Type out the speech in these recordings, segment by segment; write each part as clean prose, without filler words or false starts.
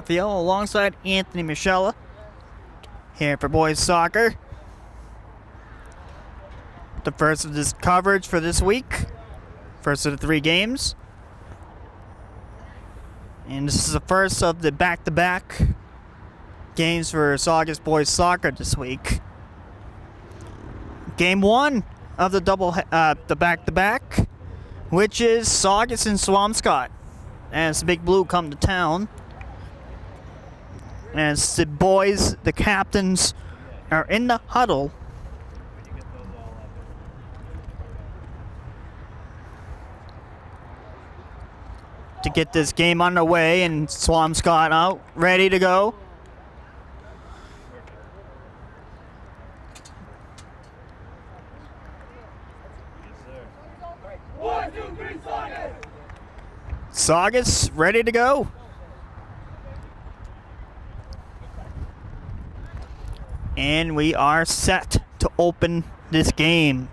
Graffeo alongside Anthony Moschella here for boys soccer. The first of this coverage for this week. First of the 3 games. And this is the first of the back-to-back games for Saugus boys soccer this week. Game 1 of the back-to-back, which is Saugus and Swampscott, as the Big Blue come to town. As the boys, the captains, are in the huddle. To get this game underway, and Swampscott out, ready to go. Saugus ready to go. And we are set to open this game.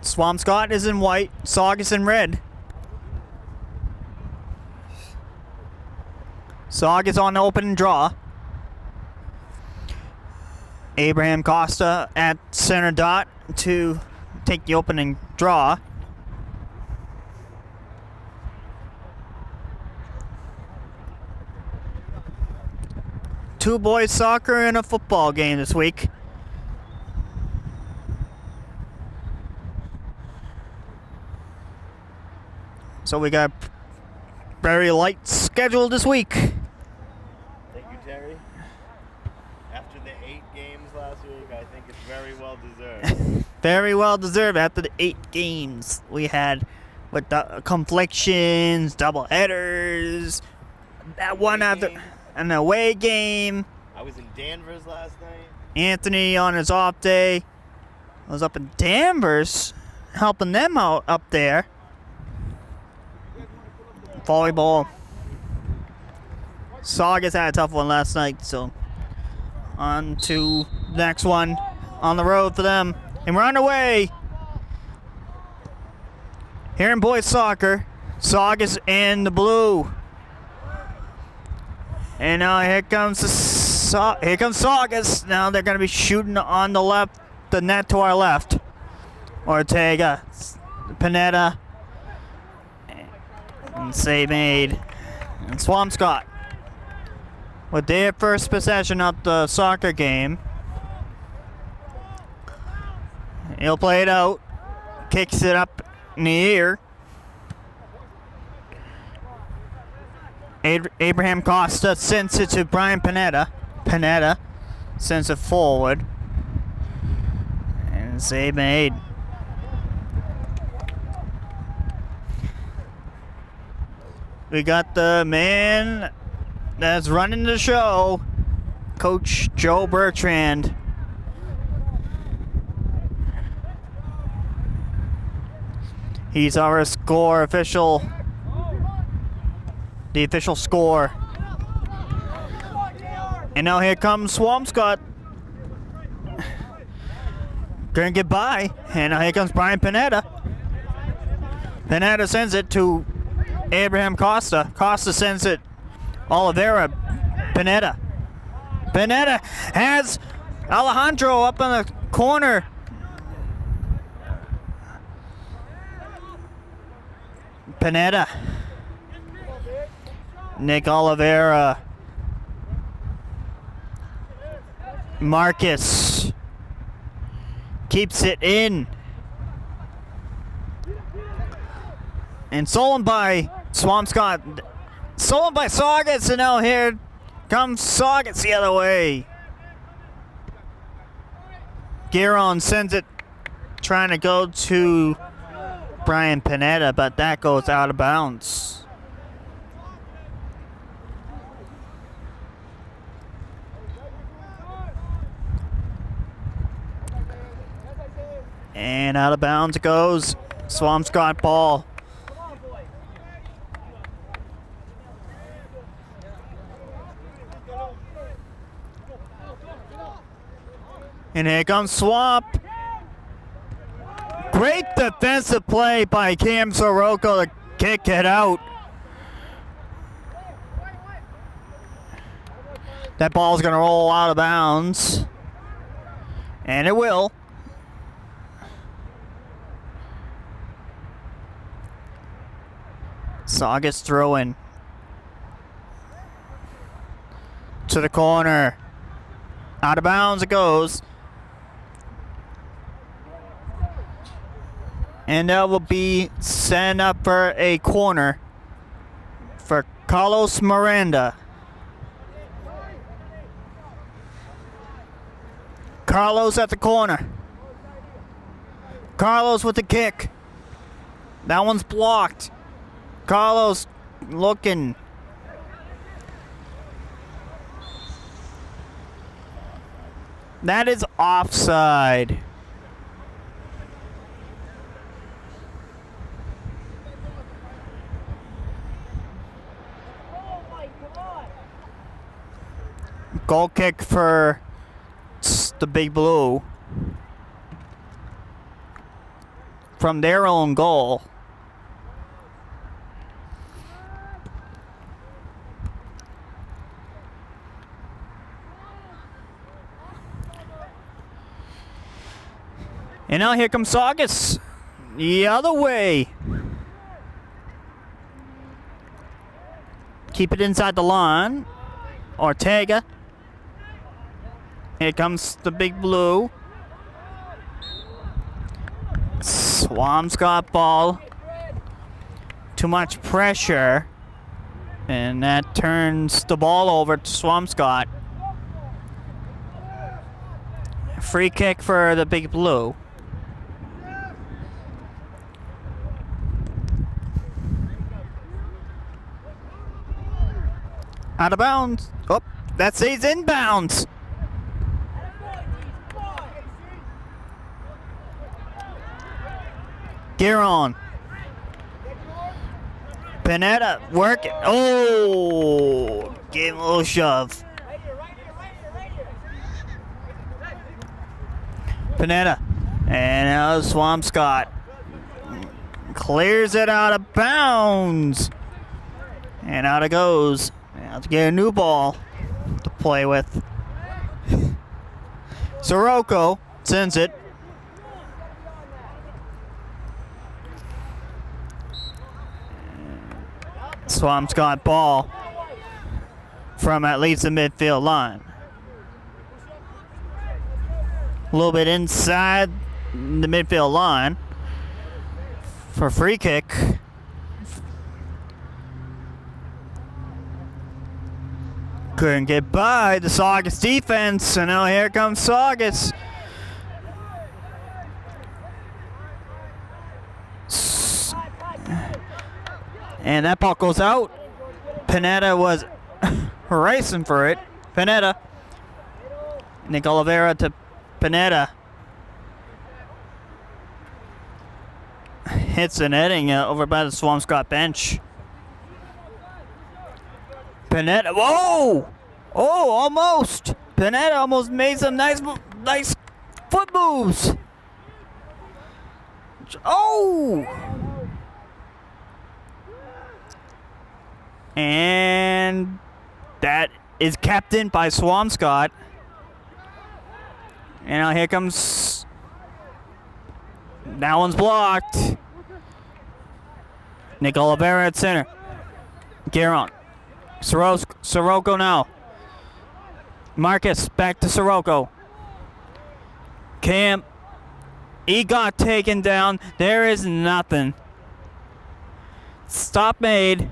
Swampscott is in white, Saugus in red. Saugus on the open draw. Abraham Costa at center dot to take the opening draw. Two boys soccer and a football game this week. So we got a very light schedule this week. Thank you, Terry. After the 8 games last week, I think it's very well deserved. Very well deserved after the 8 games we had with the conflictions, double headers, that one after an away game. I was in Danvers last night. Anthony on his off day was up in Danvers helping them out up there. Volleyball. Saugus had a tough one last night, so on to the next one on the road for them. And we're on our way. Here in boys soccer, Saugus in the blue. And now here comes Saugus. Now they're going to be shooting on the left, the net to our left. Ortega, Panetta, and save made. And Swampscott with their first possession of the soccer game. He'll play it out. Kicks it up in the air. Abraham Costa sends it to Brian Panetta. Panetta sends it forward. And save made. We got the man that's running the show, Coach Joe Bertrand. He's our score official. The official score. And now here comes Swampscott. Couldn't get by. And now here comes Brian Panetta. Panetta sends it to Abraham Costa. Costa sends it Oliveira. Panetta. Panetta has Alejandro up in the corner. Panetta. Nick Oliveira. Marcus keeps it in. And stolen by Swampscott. Stolen by Saugus, and now here comes Saugus the other way. Giron sends it, trying to go to Brian Panetta, but that goes out of bounds. And out of bounds it goes. Swampscott ball. And here comes Swamp. Great defensive play by Cam Soroka to kick it out. That ball's going to roll out of bounds. And it will. Saugus throwing to the corner. Out of bounds it goes. And that will be sent up for a corner for Carlos Miranda. Carlos at the corner. Carlos with the kick. That one's blocked. Carlos looking. That is offside. Goal kick for the Big Blue from their own goal. And now here comes Saugus the other way. Keep it inside the line. Ortega. Here comes the Big Blue. Swampscott ball. Too much pressure. And that turns the ball over to Swampscott. Free kick for the Big Blue. Out of bounds. Oh, that stays in bounds. Giron. Panetta working. Oh, gave him a little shove. Panetta. And now Swampscott clears it out of bounds. And out it goes. Now to get a new ball to play with. Soroka sends it. Swampscott ball from at least the midfield line. A little bit inside the midfield line for free kick. Couldn't get by the Saugus defense, and now here comes Saugus. And that ball goes out. Panetta was racing for it. Panetta. Nick Oliveira to Panetta. Hits the netting over by the Swampscott bench. Panetta. Whoa! Oh, almost. Panetta almost made some nice foot moves. Oh! And that is kept in by Swampscott. And now here comes. That one's blocked. Nick Oliveira at center. Giron. Soroka now. Marcus back to Soroka. Cam. He got taken down. There is nothing. Stop made.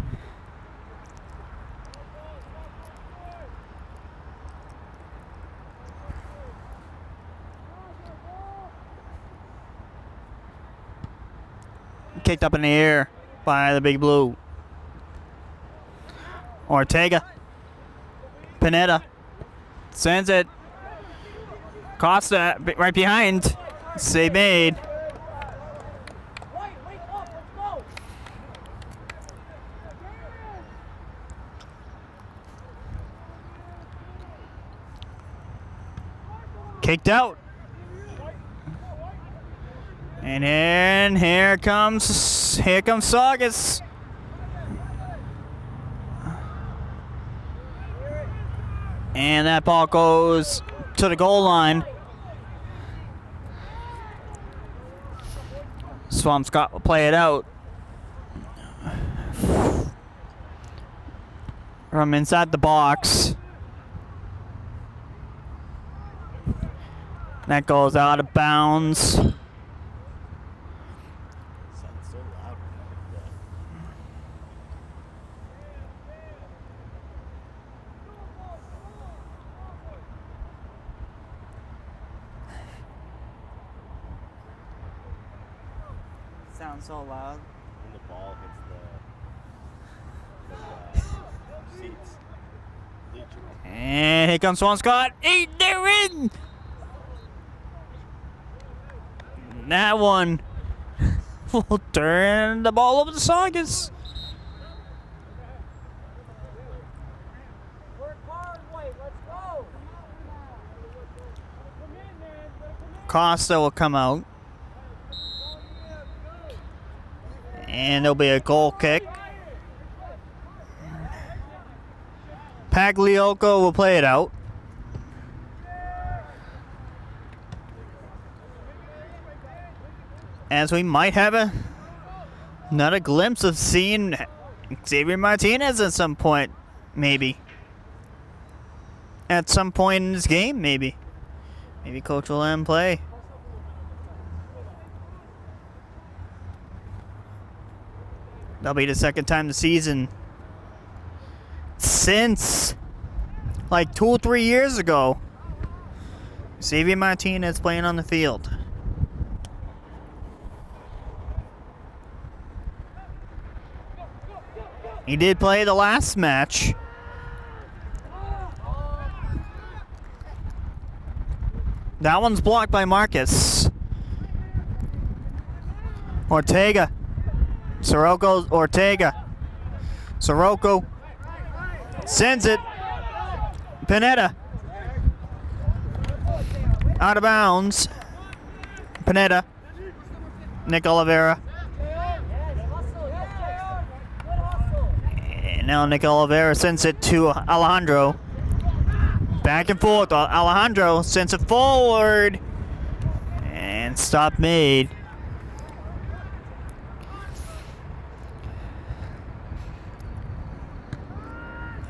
Kicked up in the air by the Big Blue. Ortega. Pineda. Sends it. Costa right behind. Save made. Kicked out. And then here comes Saugus. And that ball goes to the goal line. Swampscott will play it out. From inside the box. That goes out of bounds. Sounds so loud. Sounds so loud. When the ball hits the seats. Bleachers. And here comes Swampscott. They're in! That one will turn the ball over to Saugus. Costa will come out. And there'll be a goal kick. Pagliocco will play it out. As we might have another glimpse of seeing Xavier Martinez at some point, maybe. At some point in this game, maybe. Maybe Coach will let him play. That'll be the second time this season since like 2 or 3 years ago Xavier Martinez playing on the field. He did play the last match. That one's blocked by Marcus. Ortega. Ortega. Sirocco. Sends it. Pineda. Out of bounds. Pineda. Nick Oliveira. And now Nick Oliveira sends it to Alejandro. Back and forth. Alejandro sends it forward. And stop made.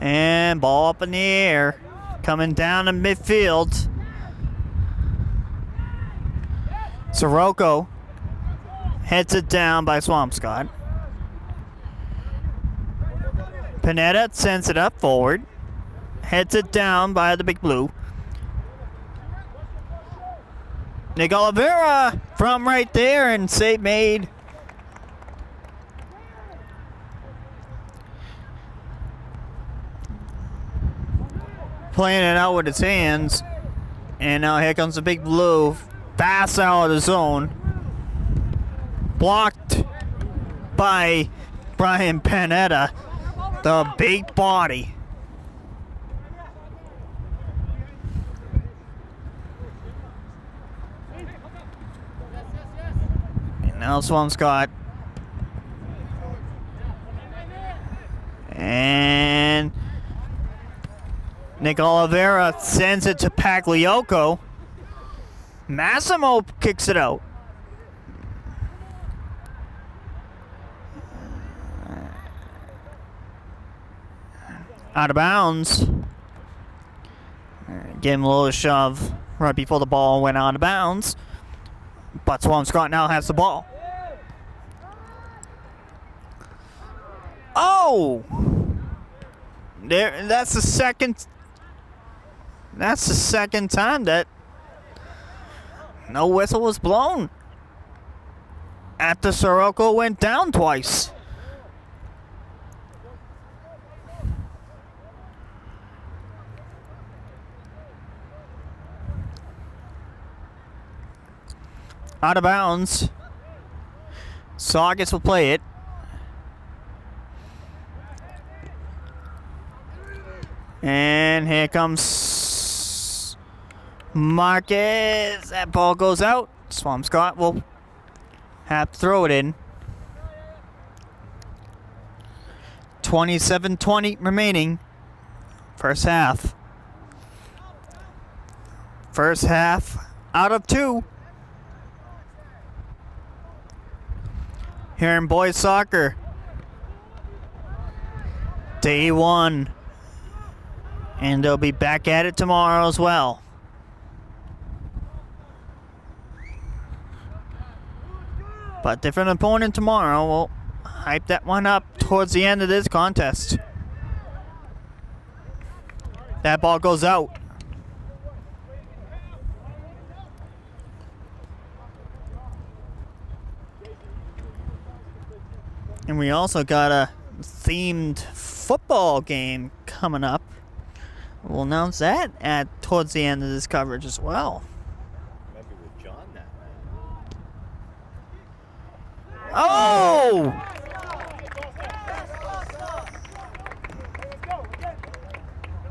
And ball up in the air. Coming down in midfield. Sirocco heads it down by Swampscott. Pineda sends it up forward. Heads it down by the Big Blue. Nick Oliveira from right there and save made. Playing it out with his hands. And now here comes the Big Blue. Fast out of the zone. Blocked by Brian Pineda. The big body. And now Swampscott. And Nick Oliveira sends it to Pagliocco. Massimo kicks it out. Out of bounds. Give him a little shove right before the ball went out of bounds. But Swampscott now has the ball. Oh! There. That's the second. That's the second time that no whistle was blown after Sirocco went down twice. Out of bounds. Saugus will play it. And here comes Marquez. That ball goes out. Swampscott will have to throw it in. 27-20 remaining. First half. First half out of 2. Here in boys soccer. Day 1. And they'll be back at it tomorrow as well. But different opponent tomorrow. We'll hype that one up towards the end of this contest. That ball goes out. And we also got a themed football game coming up. We'll announce that towards the end of this coverage as well. Might be with John that night. Oh!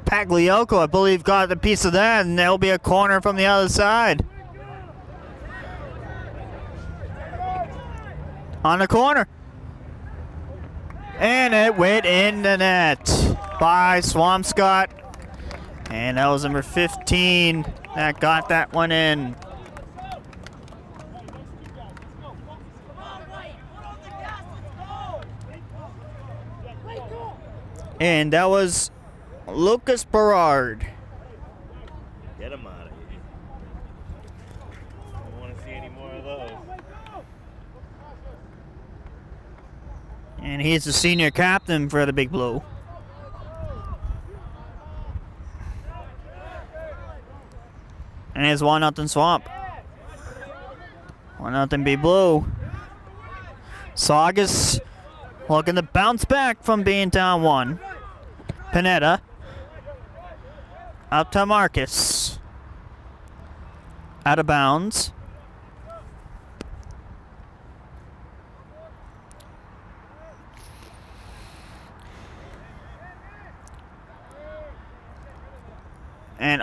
Pagliocco, I believe, got a piece of that, and there'll be a corner from the other side. On the corner. And it went in the net by Swampscott. And that was number 15 that got that one in. And that was Lucas Berard. Get him out of here. I don't want to see any more of those. And he's the senior captain for the Big Blue. And it's 1-0 Swamp. 1-0 Big Blue. Saugus looking to bounce back from being down 1. Pineda. Up to Marcus. Out of bounds. And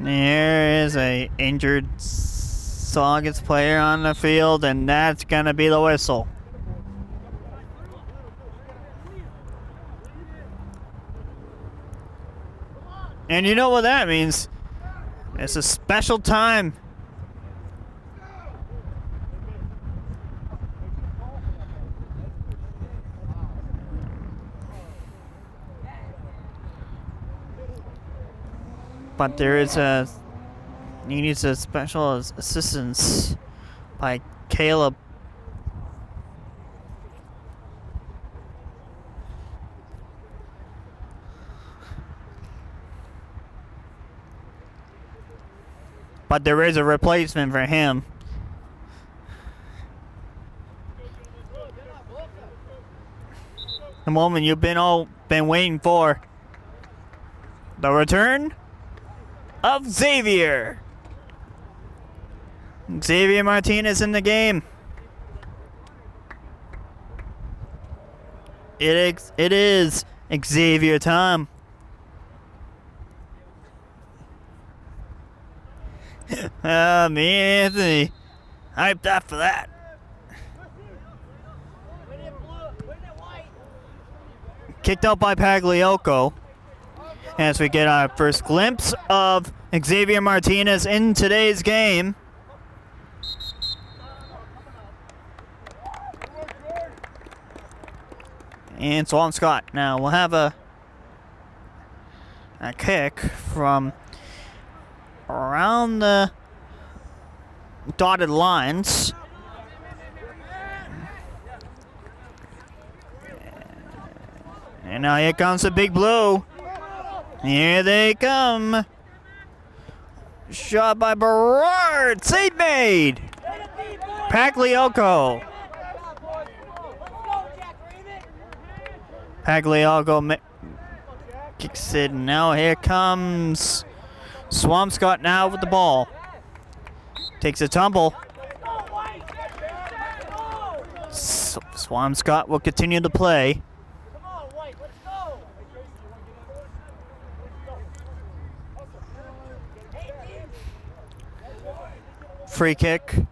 there is a injured Saugus player on the field, and that's gonna be the whistle. And you know what that means? It's a special time. But there is he needs a special assistance by Caleb. But there is a replacement for him. The moment you've been waiting for. The return of Xavier. Xavier Martinez in the game. It is Xavier time. Me and Anthony hyped up for that. Kicked out by Pagliocco. As we get our first glimpse of Xavier Martinez in today's game. And Swampscott now will have a kick from around the dotted lines. And now here comes the Big Blue. Here they come. Shot by Berard. Save made. Pagliocco. Pagliocco kicks it. Now here comes Swampscott now with the ball. Takes a tumble. Swampscott will continue to play. Free kick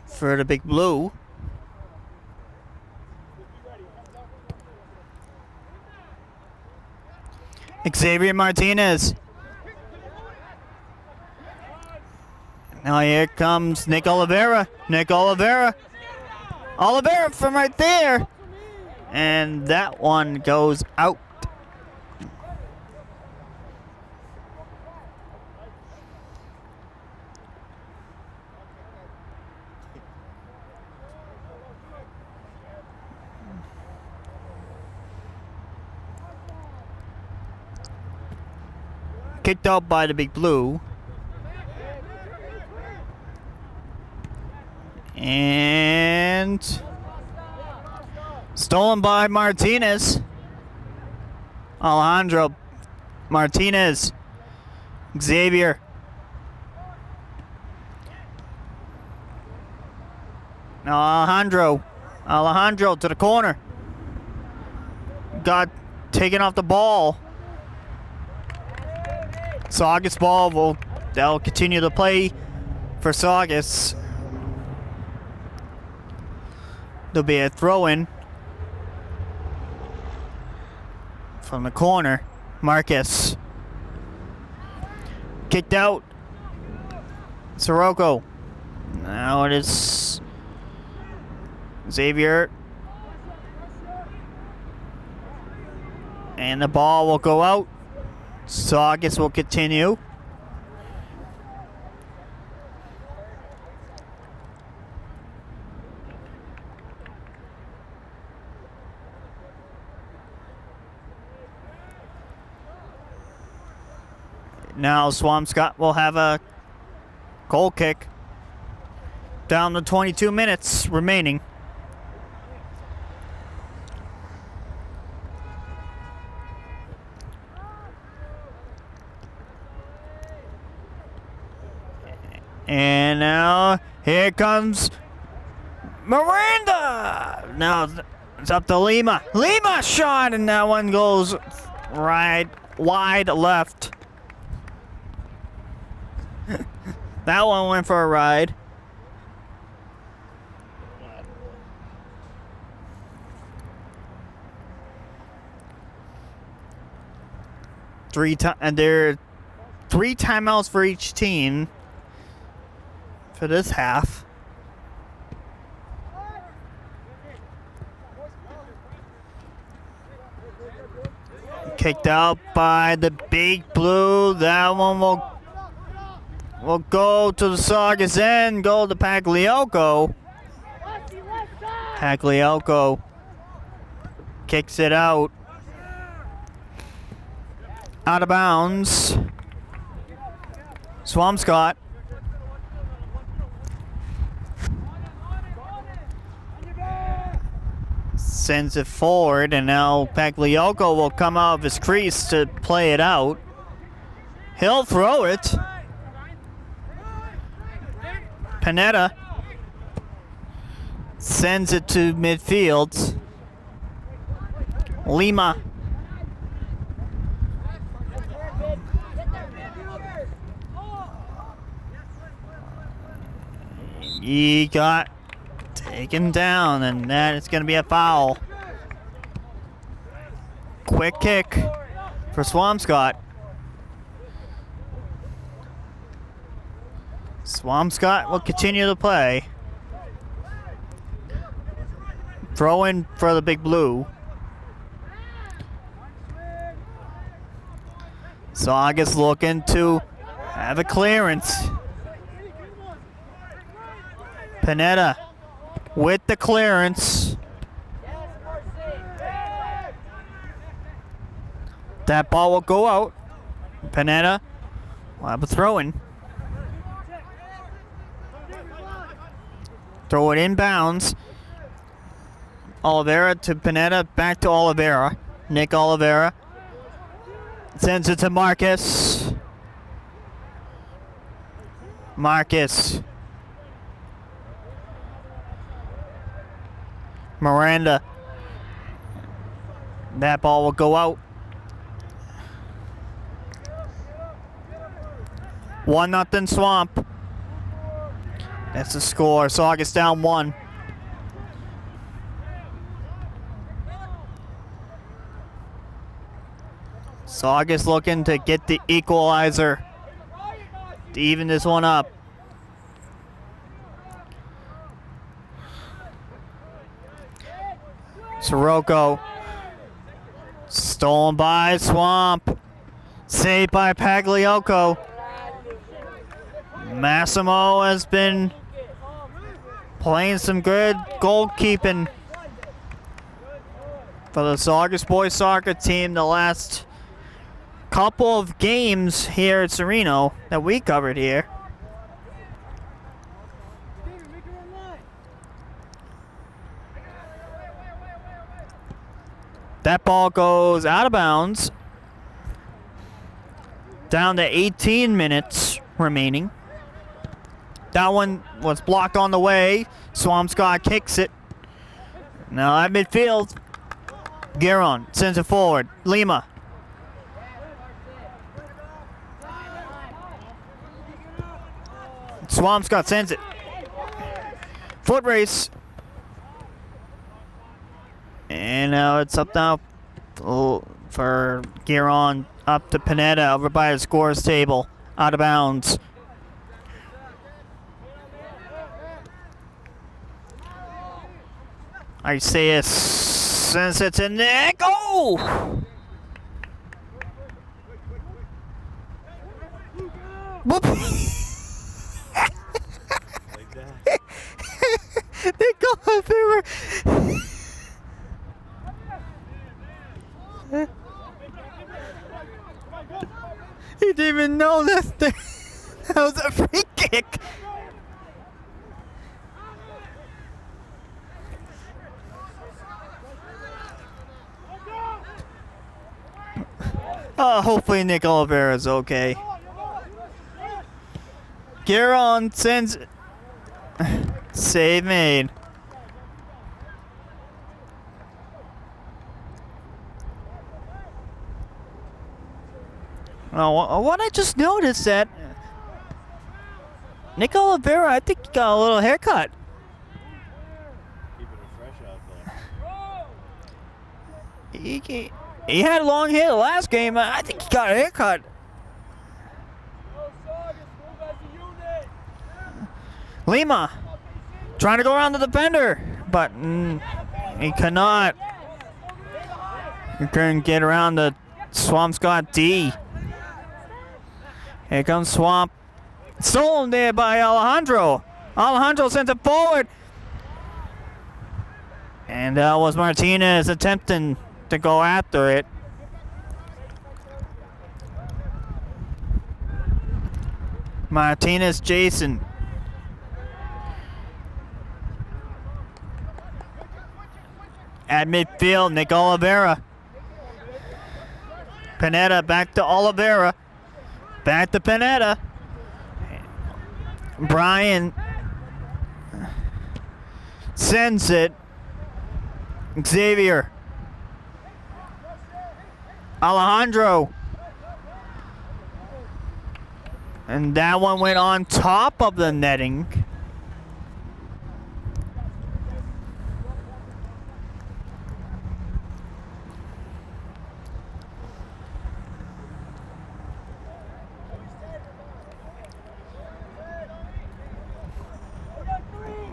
for the Big Blue. Xavier Martinez. Now here comes Nick Oliveira. Nick Oliveira. Oliveira from right there. And that one goes out. Kicked out by the Big Blue. And stolen by Martinez. Alejandro Martinez. Xavier. Now Alejandro to the corner. Got taken off the ball. Saugus ball they'll continue to play for Saugus. There'll be a throw-in from the corner. Marcus. Kicked out. Sirocco. Now it is Xavier. And the ball will go out. Saugus will continue. Now Swampscott will have a goal kick. Down to 22 minutes remaining. And now here comes Miranda. Now it's up to Lima. Lima shot, and that one goes right wide left. That one went for a ride. And there are 3 timeouts for each team for this half. Kicked out by the Big Blue. That one will go to the Saugus end. Go to Pagliocco. Pagliocco kicks it out. Out of bounds. Swampscott. Sends it forward, and now Pagliocco will come out of his crease to play it out. He'll throw it. Panetta sends it to midfield. Lima. He got taken down, and that is going to be a foul. Quick kick for Swampscott. Swampscott will continue to play. Throw in for the Big Blue. Saugus looking to have a clearance. Panetta with the clearance. That ball will go out. Pineda will have a throw-in. Throw it inbounds. Oliveira to Pineda, back to Oliveira. Nick Oliveira sends it to Marcus. Marcus. Miranda. That ball will go out. 1-0 Swamp. That's the score. Saugus down 1. Saugus looking to get the equalizer to even this one up. Sirocco. Stolen by Swamp. Saved by Pagliocco. Massimo has been playing some good goalkeeping for the Saugus boys soccer team the last couple of games here at Serino that we covered here. That ball goes out of bounds. Down to 18 minutes remaining. That one was blocked on the way. Swampscott kicks it. Now at midfield, Gueron sends it forward. Lima. Swampscott sends it. Foot race. And now it's up now for Gueron up to Pineda over by the scores table. Out of bounds. Isaiah sends it to Nick. Oh! Whoop. Like that. They go up there. He didn't even know that was a free kick. Oh, hopefully Nick Oliveira is okay. Gueron sends save made. Oh, what I just noticed that Nick Oliveira, I think he got a little haircut. Keeping it fresh out there. He had long hair the last game. I think he got a haircut. Lima trying to go around the defender, but he cannot. He couldn't get around the Swampscott D. Here comes Swamp. Stolen there by Alejandro. Alejandro sends it forward. And that was Martinez attempting to go after it. Martinez Jason. At midfield, Nick Oliveira. Pineda back to Oliveira. Back to Pineda. Brian sends it. Xavier. Alejandro. And that one went on top of the netting.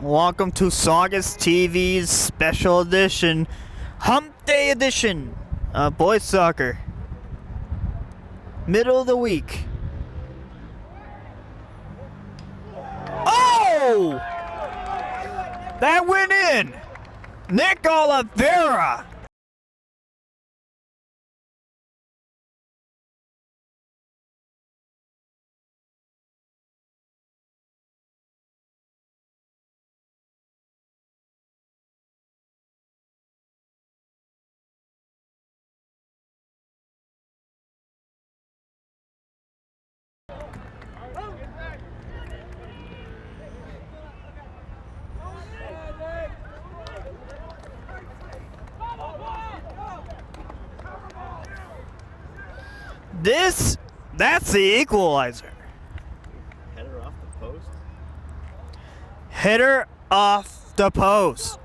Welcome to Saugus TV's special edition, Hump Day edition of boys soccer. Middle of the week. Oh! That went in! Nick Oliveira That's the equalizer. Header off the post. Hitter off the post.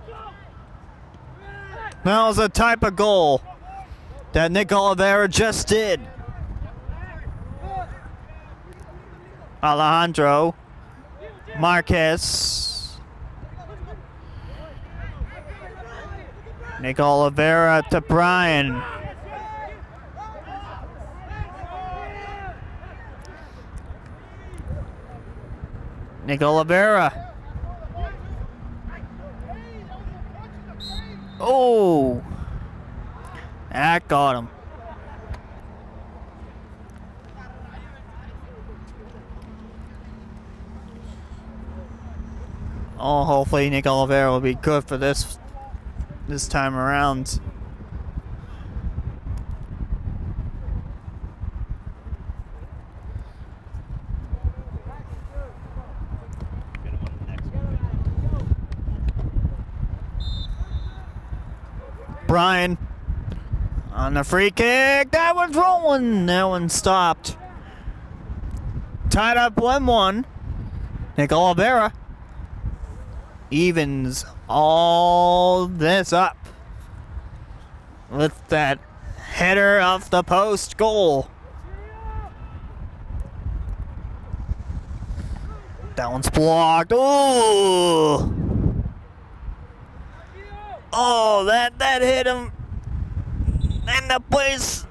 That was a type of goal that Nick Oliveira just did. Alejandro Marquez. Nick Oliveira to Brian. Nick Oliveira. Oh, that got him. Oh, hopefully Nick Oliveira will be good for this time around. Get him on the next one. Brian on the free kick. That one's rolling. That one stopped. Tied up 1-1. Nick Oliveira evens all this up with that header off the post goal. That one's blocked. Oh! Oh, that hit him in the place,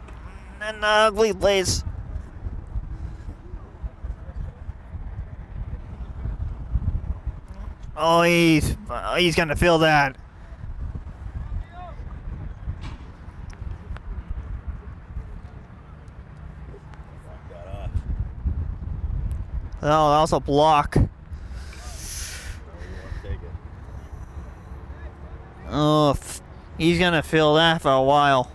in the ugly place. Oh, he's gonna feel that. Oh, that was a block. Oh, he's gonna feel that for a while.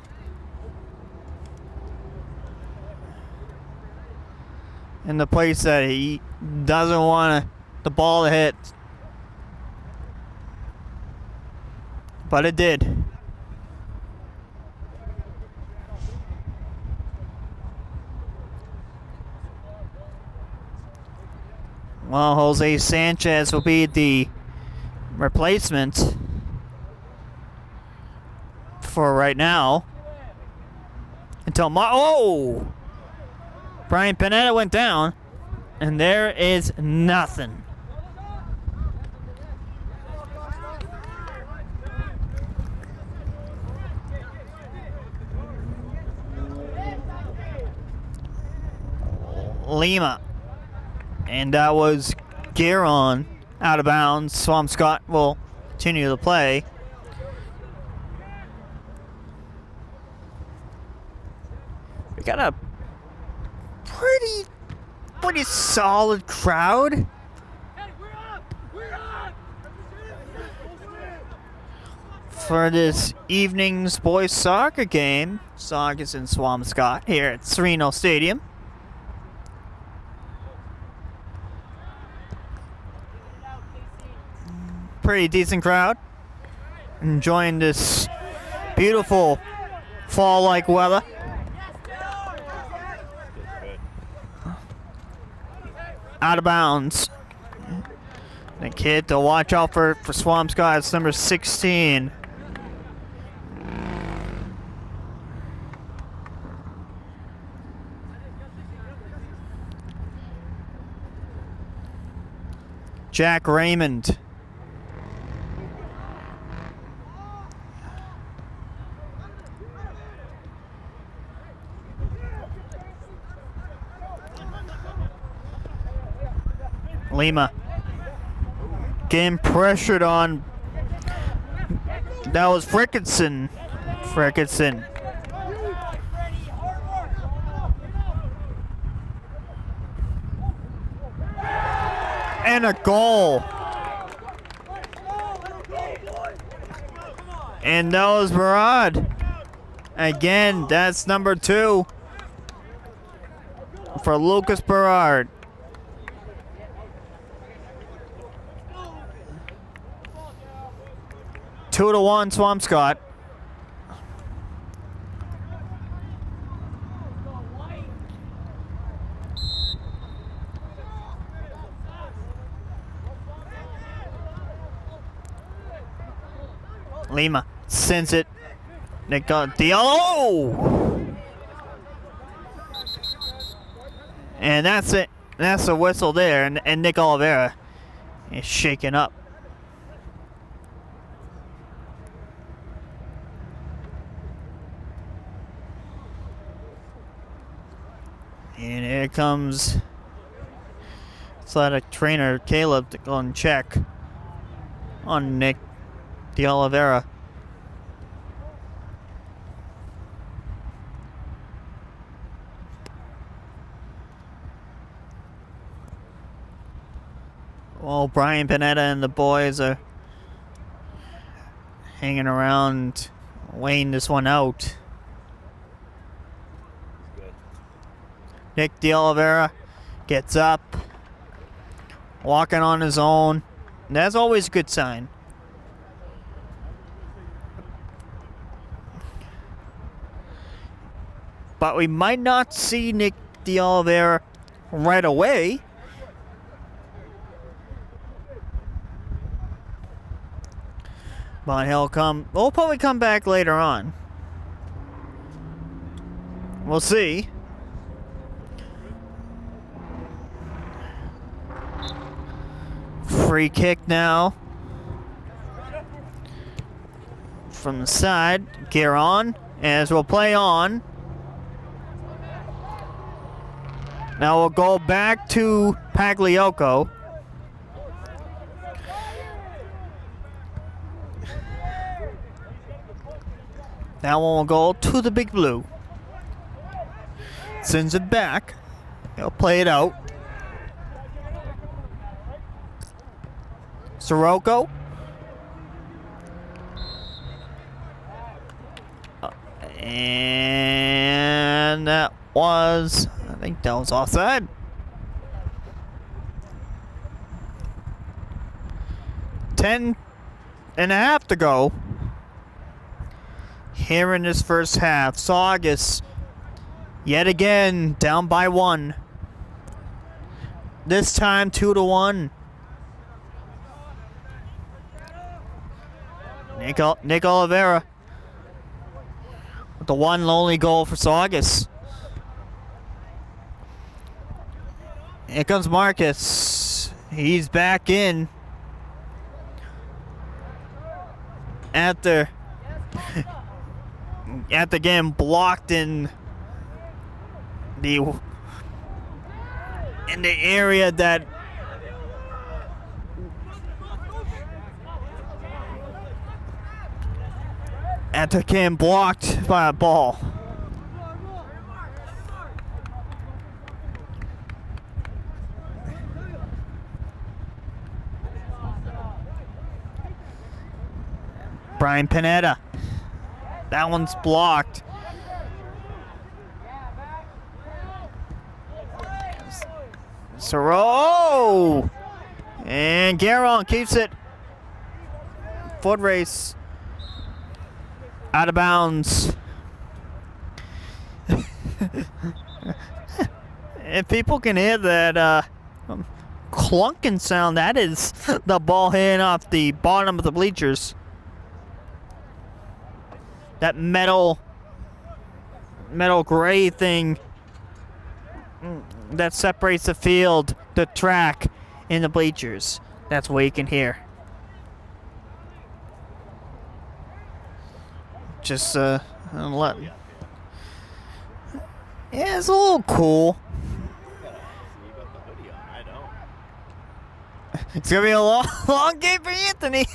In the place that he doesn't want the ball to hit. But it did. Well, Jose Sanchez will be the replacement for right now. Until oh! Brian Pineda went down, and there is nothing. Lima. And that was Guerin out of bounds. Swampscott will continue to play. We got a pretty solid crowd. For this evening's boys soccer game, Saugus and Swampscott here at Serino Stadium. Pretty decent crowd, enjoying this beautiful fall-like weather. Out of bounds. The kid to watch out for Swampscott. It's number 16. Jack Raymond. Lima getting pressured on. That was Frickinson. And a goal. And that was Barad. Again, that's number 2 for Lucas Berard. 2-1 Swampscott. Lima sends it. Nick Diallo. And that's it. That's a whistle there. And Nick Oliveira is shaken up. And here comes athletic trainer Caleb to go and check on Nick De Oliveira. Well, Brian Panetta and the boys are hanging around, weighing this one out. Nick De Oliveira gets up, walking on his own. And that's always a good sign. But we might not see Nick De Oliveira right away. But he'll probably come back later on. We'll see. Free kick now. From the side. Gear on. As we'll play on. Now we'll go back to Pagliocco. That one will go to the big blue. Sends it back. He'll play it out. Sirocco. And that was, I think that was offside. Ten and a half to go. Here in this first half, Saugus yet again down by 1. This time 2-1. Nick Oliveira with the one lonely goal for Saugus. Here comes Marcus. He's back in after getting blocked in the area that after getting blocked by a ball. Brian Panetta. That one's blocked. Soro! And Guerin keeps it. Foot race. Out of bounds. If people can hear that clunking sound, that is the ball hitting off the bottom of the bleachers. That metal gray thing that separates the field, the track, and the bleachers. That's what you can hear. Just yeah, it's a little cool. It's gonna be a long game for Anthony.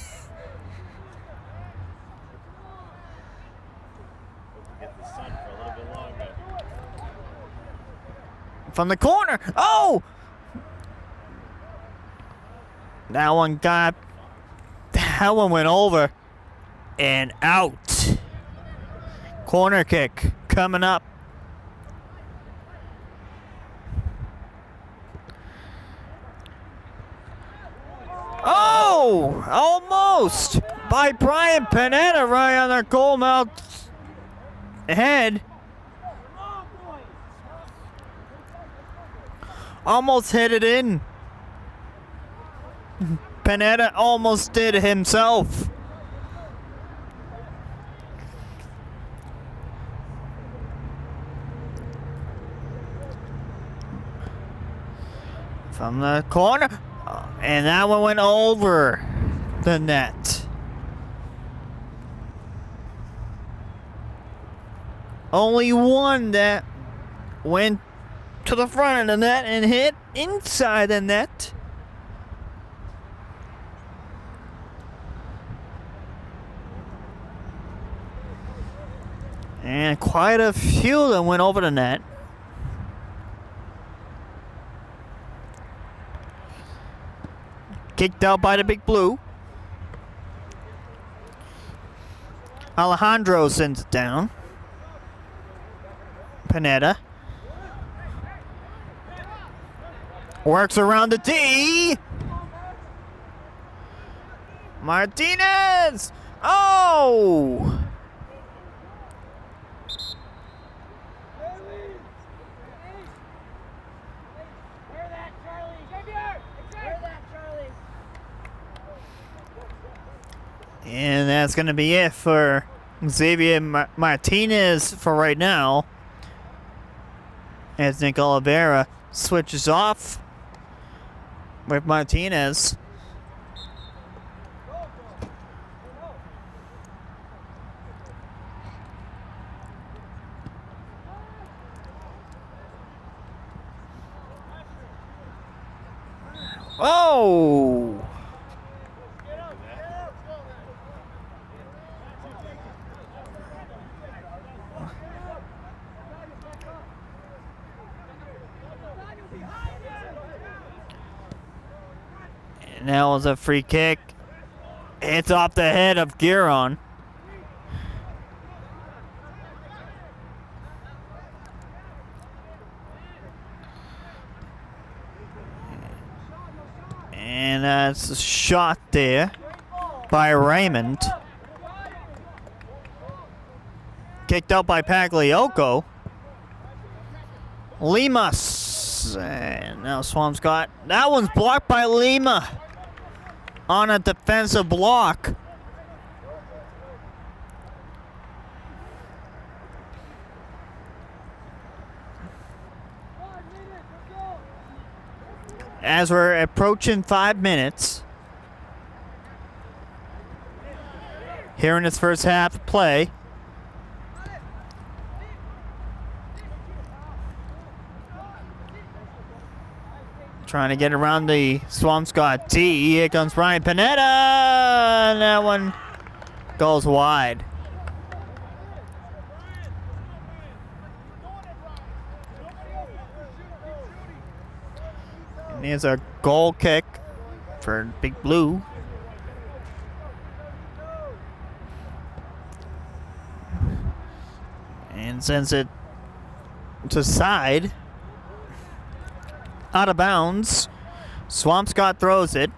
From the corner. Oh! That one went over and out. Corner kick coming up. Oh! Almost! By Brian Panetta right on their goal mouth head. Almost hit it in. Panetta almost did himself. from the corner. And that one went over the net. Only one that went to the front of the net and hit inside the net. And quite a few that went over the net. Kicked out by the big blue. Alejandro sends it down. Pineda works around the D. Martinez! Oh! And that's going to be it for Xavier Martinez for right now. As Nick Oliveira switches off with Martinez. Oh! And that was a free kick. It's off the head of Giron. And that's a shot there by Raymond. Kicked out by Pagliocco. Limas. And now Swampscott. That one's blocked by Lima on a defensive block. As we're approaching 5 minutes here in this first half of play. Trying to get around the Swampscott T. Here comes Brian Pineda. And that one goes wide. And here's a goal kick for Big Blue. And sends it to side. Out of bounds. Swampscott throws it.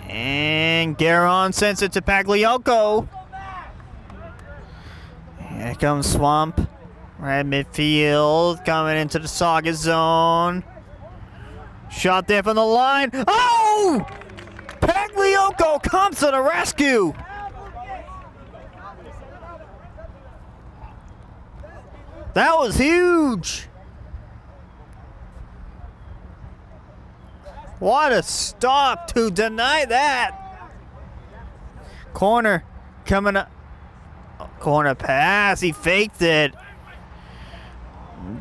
And Garon sends it to Pagliocco. Here comes Swamp. Right midfield. Coming into the Saugus zone. Shot there from the line. Oh! Pagliocco comes to the rescue. That was huge. What a stop to deny that. Corner coming up. Corner pass. He faked it.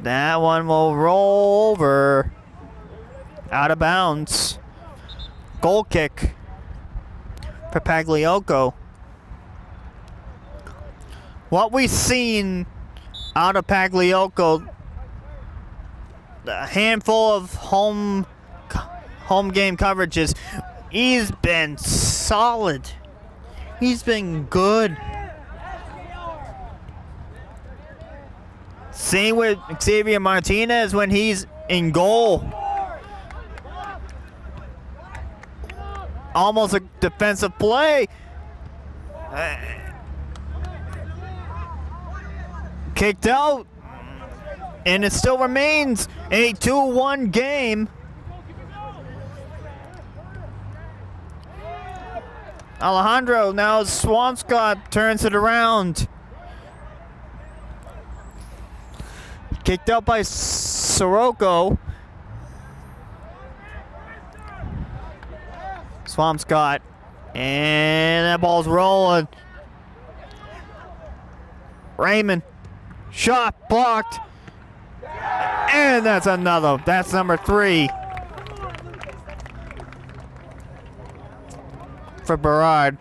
That one will roll over. Out of bounds. Goal kick for Pagliocco. What we've seen out of Pagliocco, a handful of home game coverages, he's been solid. He's been good. Same with Xavier Martinez when he's in goal. Almost a defensive play. Kicked out. And it still remains a 2-1 game. Alejandro, now Swampscott turns it around. Kicked out by Sirocco. Swampscott. And that ball's rolling. Raymond. Shot blocked. And that's another. That's number 3 for Berard.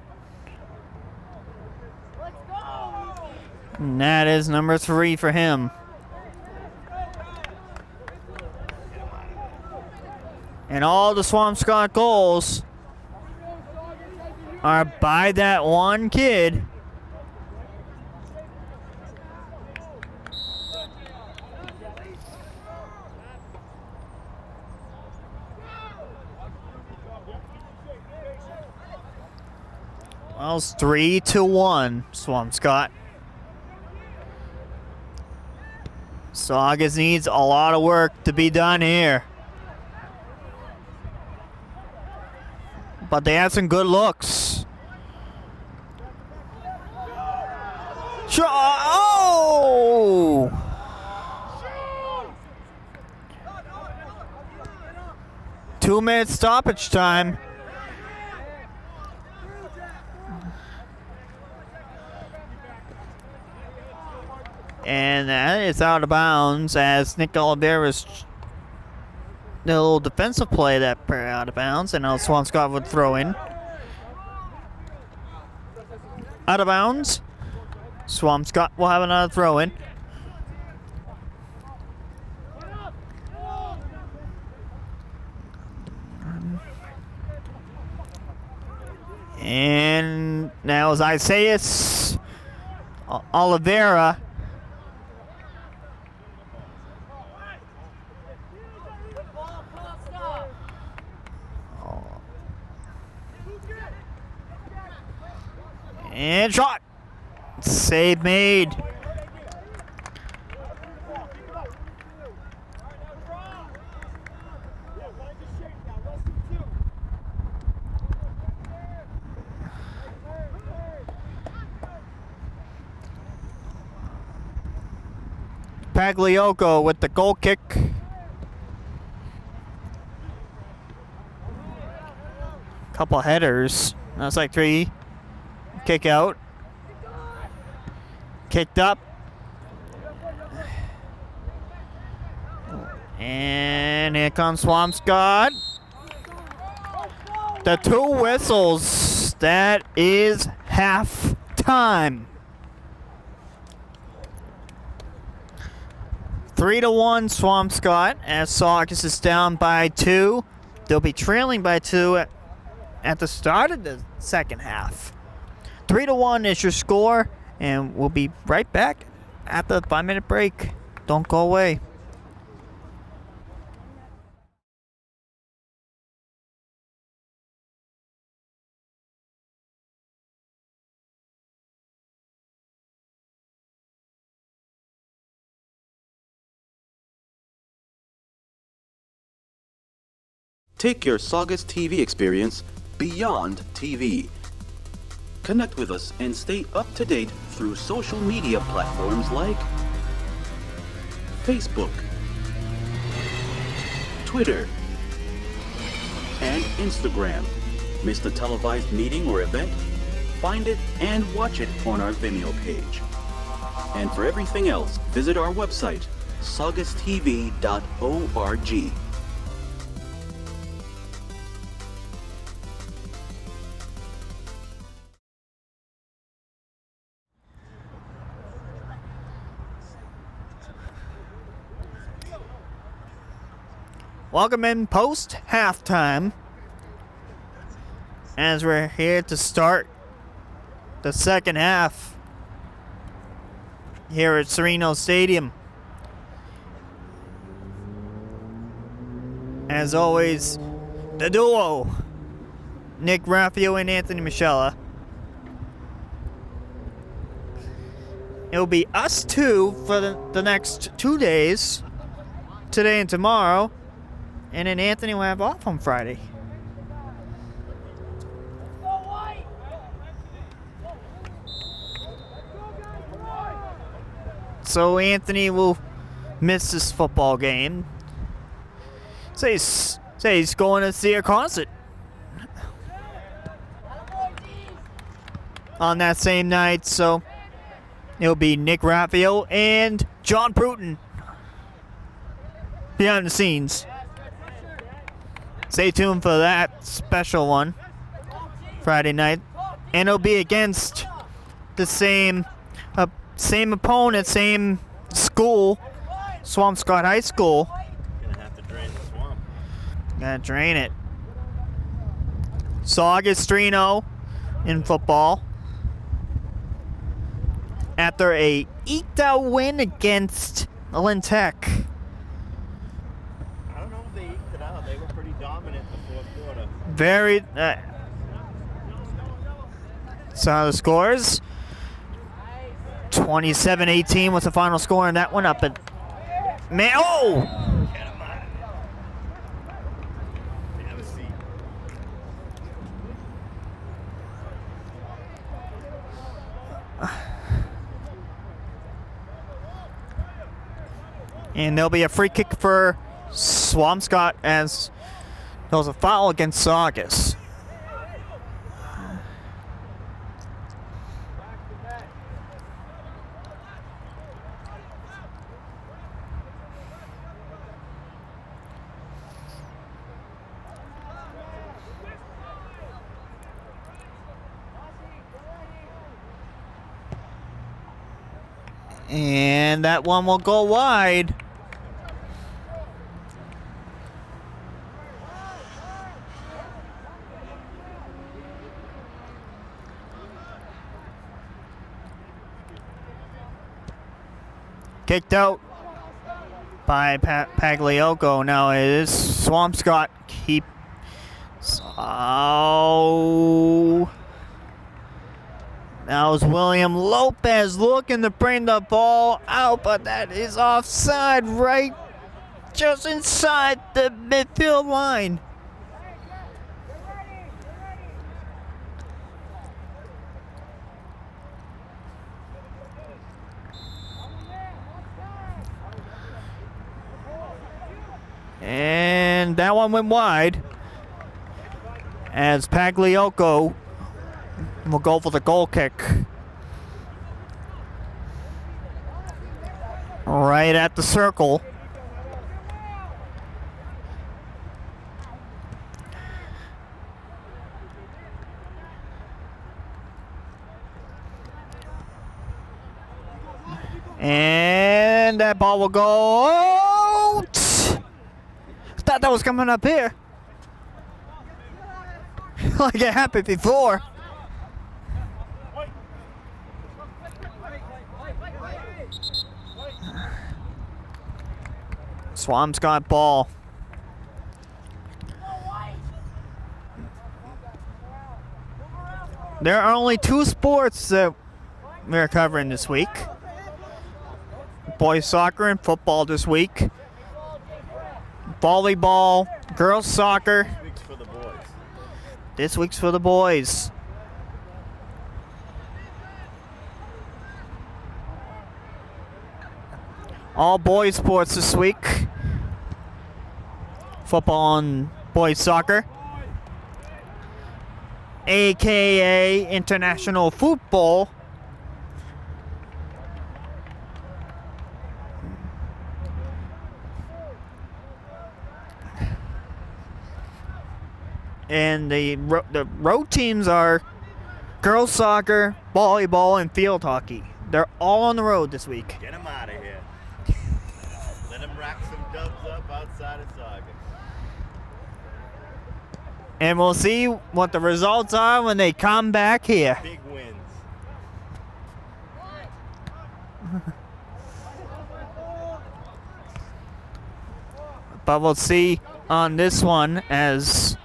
And that is number 3 for him. And all the Swampscott goals are by that one kid. Well, it's 3-1, Swampscott. Saugus needs a lot of work to be done here. But they have some good looks. Oh! 2-minute stoppage time. And that is out of bounds as Nick Oliveira's the little defensive play that put out of bounds, and now Swampscott would throw in. Out of bounds. Swampscott will have another throw in. And now as Isaias Oliveira. And shot. Save made. Pagliocco with the goal kick. Couple headers. That's like 3. Kick out. Kicked up. And here comes Swampscott. The 2 whistles. That is half time. 3-1 Swampscott as Saugus is down by 2. They'll be trailing by 2 at the start of the second half. 3-1 is your score, and we'll be right back at the 5-minute break. Don't go away. Take your Saugus TV experience beyond TV. Connect with us and stay up to date through social media platforms like Facebook, Twitter, and Instagram. Missed a televised meeting or event? Find it and watch it on our Vimeo page. And for everything else, visit our website, saugustv.org. Welcome in post halftime as we're here to start the second half here at Serino Stadium. As always, the duo, Nick Graffeo and Anthony Moschella. It'll be us two for the next 2 days, today and tomorrow. And then Anthony will have off on Friday. So Anthony will miss this football game. Say he's going to see a concert on that same night, so it'll be Nick Graffeo and John Bruton behind the scenes. Stay tuned for that special one Friday night, and it'll be against the same opponent, same school, Swampscott High School. Gonna have to drain the swamp. Gotta drain it. Saugus 3-0 in football after a eked out win against Lynn Tech. I don't know if they eked it out. They were pretty dominant in the fourth quarter. Very. So the scores 27-18 was the final score, and that went up at man. Oh! Get him out of there. Have a seat. And there'll be a free kick for Swampscott as there was a foul against Saugus. And that one will go wide. Kicked out by Pagliocco. Now it is Swampscott. That was William Lopez looking to bring the ball out, but that is offside right just inside the midfield line. And that one went wide as Pagliocco will go for the goal kick. Right at the circle. And that ball will go out. Thought that was coming up here. Like it happened before. Swampscott ball. There are only two sports that we're covering this week. Boys soccer and football this week. Volleyball, girls soccer. This week's for the boys. This week's for the boys. All boys sports this week. Football and boys soccer. AKA international football. And the road teams are girls soccer, volleyball, and field hockey. They're all on the road this week. Get them out of here. Let them rack some dubs up outside of Saugus. And we'll see what the results are when they come back here. Big wins. But we'll see on this one as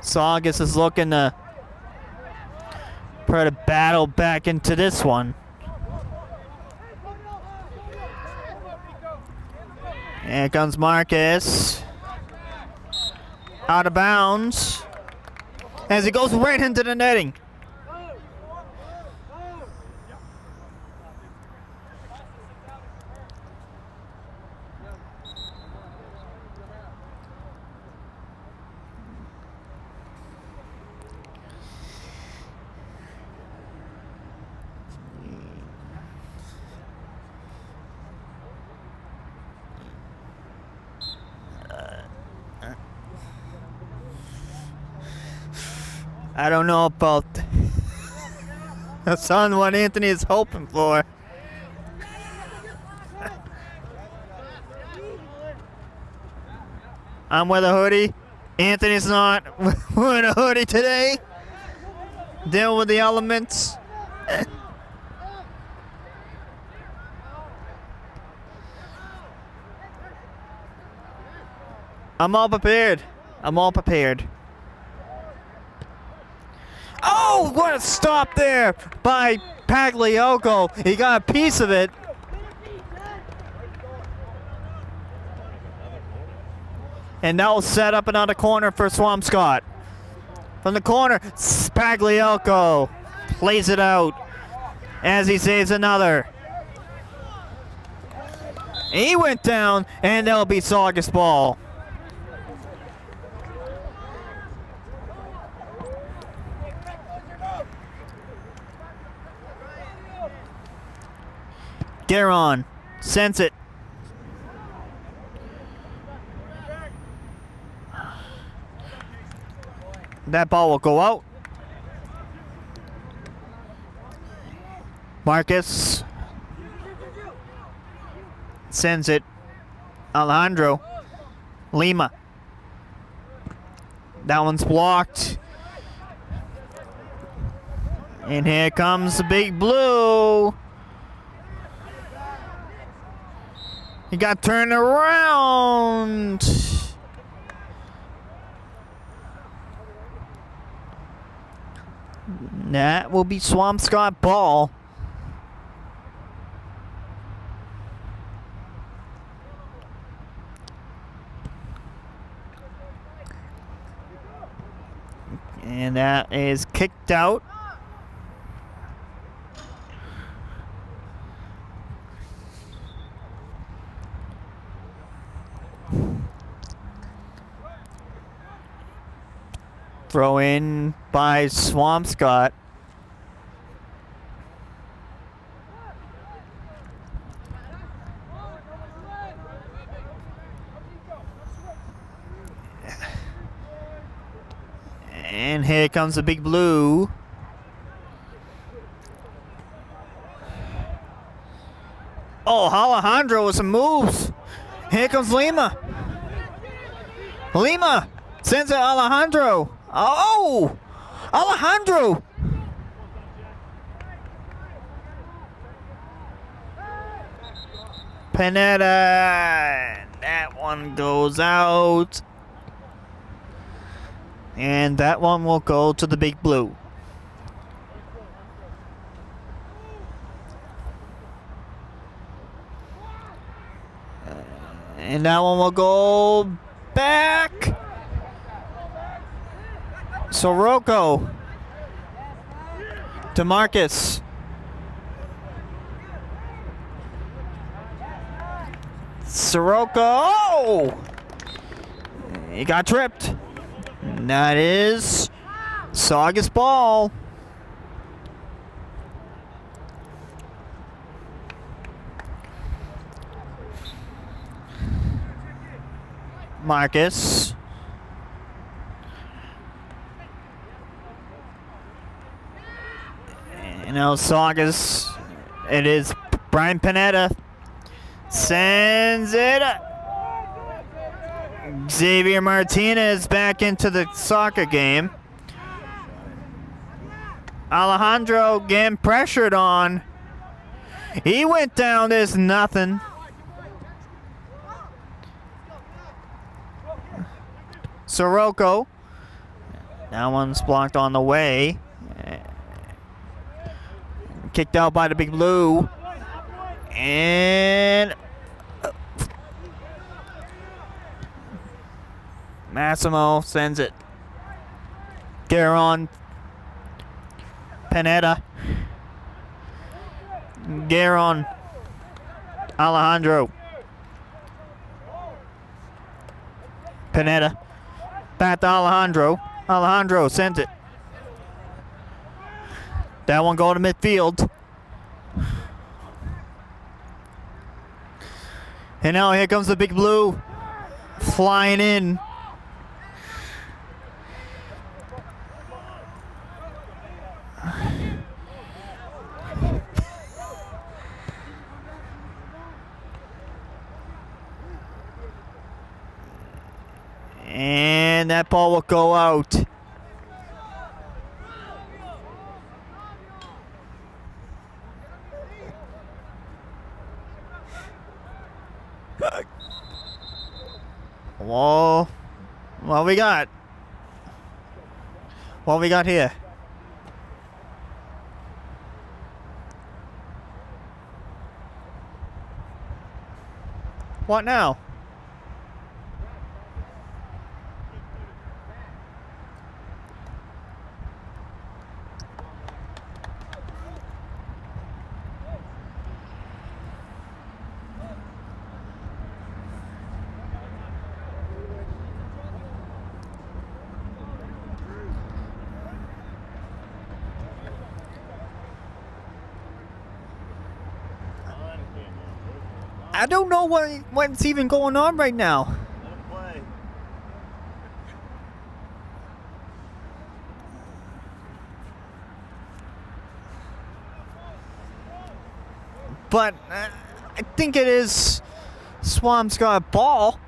Saugus is looking to put a battle back into this one. Here comes Marcus. Out of bounds. As he goes right into the netting. I don't know about that's on what Anthony is hoping for. I'm with a hoodie. Anthony's not wearing a hoodie today. Deal with the elements. I'm all prepared. I'm all prepared. Oh, what a stop there by Pagliocco. He got a piece of it. And that will set up another corner for Swampscott. From the corner, Pagliocco plays it out as he saves another. He went down, and that'll be Saugus ball. Garon sends it. That ball will go out. Marcus sends it. Alejandro. Lima. That one's blocked. And here comes the big blue. He got turned around. That will be Swampscott ball. And that is kicked out. Throw in by Swampscott. And here comes the big blue. Oh, Alejandro with some moves. Here comes Lima. Lima sends it to Alejandro. Oh! Alejandro! Pineda. That one goes out. And that one will go to the big blue. And that one will go back. Sirocco to Marcus. Sirocco. Oh! He got tripped. And that is Saugus ball. Marcus. And now Saugus. It is Brian Pineda. Sends it. Xavier Martinez back into the soccer game. Alejandro getting pressured on. He went down. There's nothing. Sirocco. That one's blocked on the way. Kicked out by the big blue. And Massimo sends it. Garon. Pineda. Garon. Alejandro. Pineda. Back to Alejandro. Alejandro sends it. That one going to midfield. And now here comes the big blue. Flying in. that ball will go out. Whoa. What we got? What we got here? What now? I don't know what's even going on right now. Let him play. But I think it is Swampscott ball.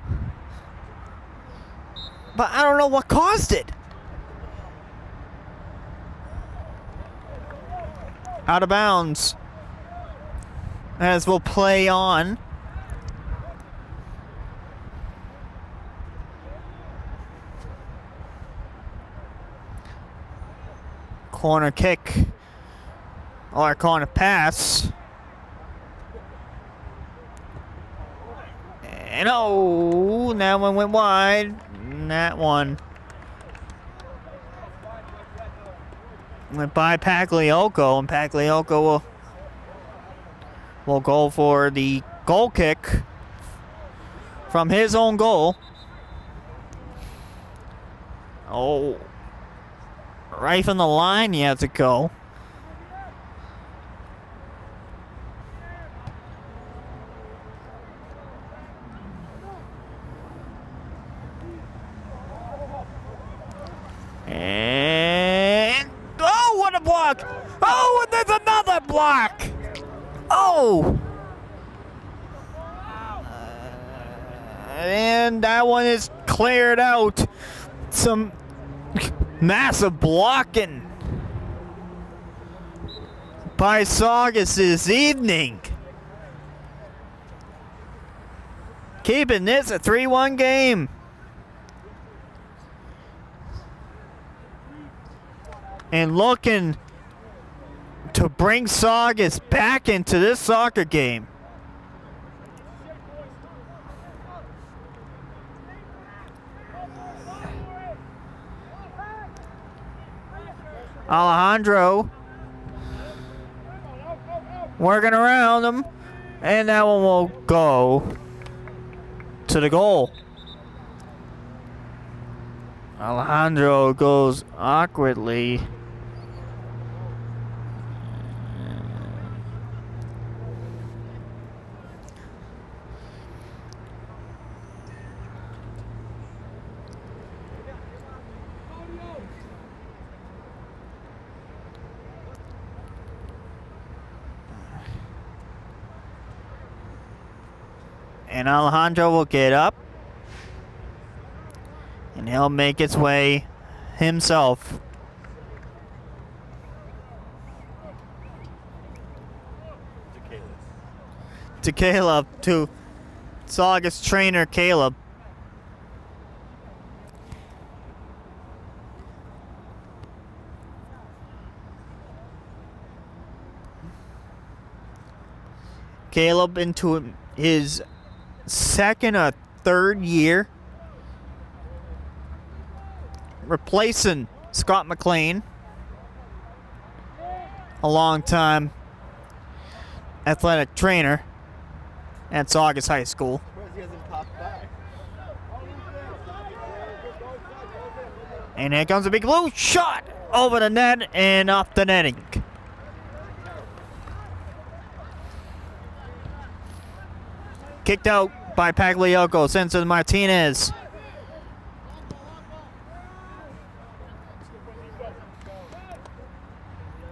But I don't know what caused it. Out of bounds. As we'll play on. Corner kick. Or corner pass. And oh, that one went wide. That one went by Pagliocco, and Pagliocco will go for the goal kick from his own goal. Oh, right from the line you have to go. And oh, what a block! Oh, and there's another block! Oh! And that one is cleared out. Some massive blocking by Saugus this evening. Keeping this a 3-1 game. And looking to bring Saugus back into this soccer game. Alejandro working around him, and that one will go to the goal. Alejandro goes awkwardly. And Alejandro will get up. And he'll make his way himself. To Caleb. To Saugus trainer Caleb. Caleb into his second or third year, replacing Scott McLean, a long-time athletic trainer at Saugus High School. He hasn't popped back. And here comes a big blue shot over the net and off the netting. Kicked out by Pagliocco, sends to Martinez.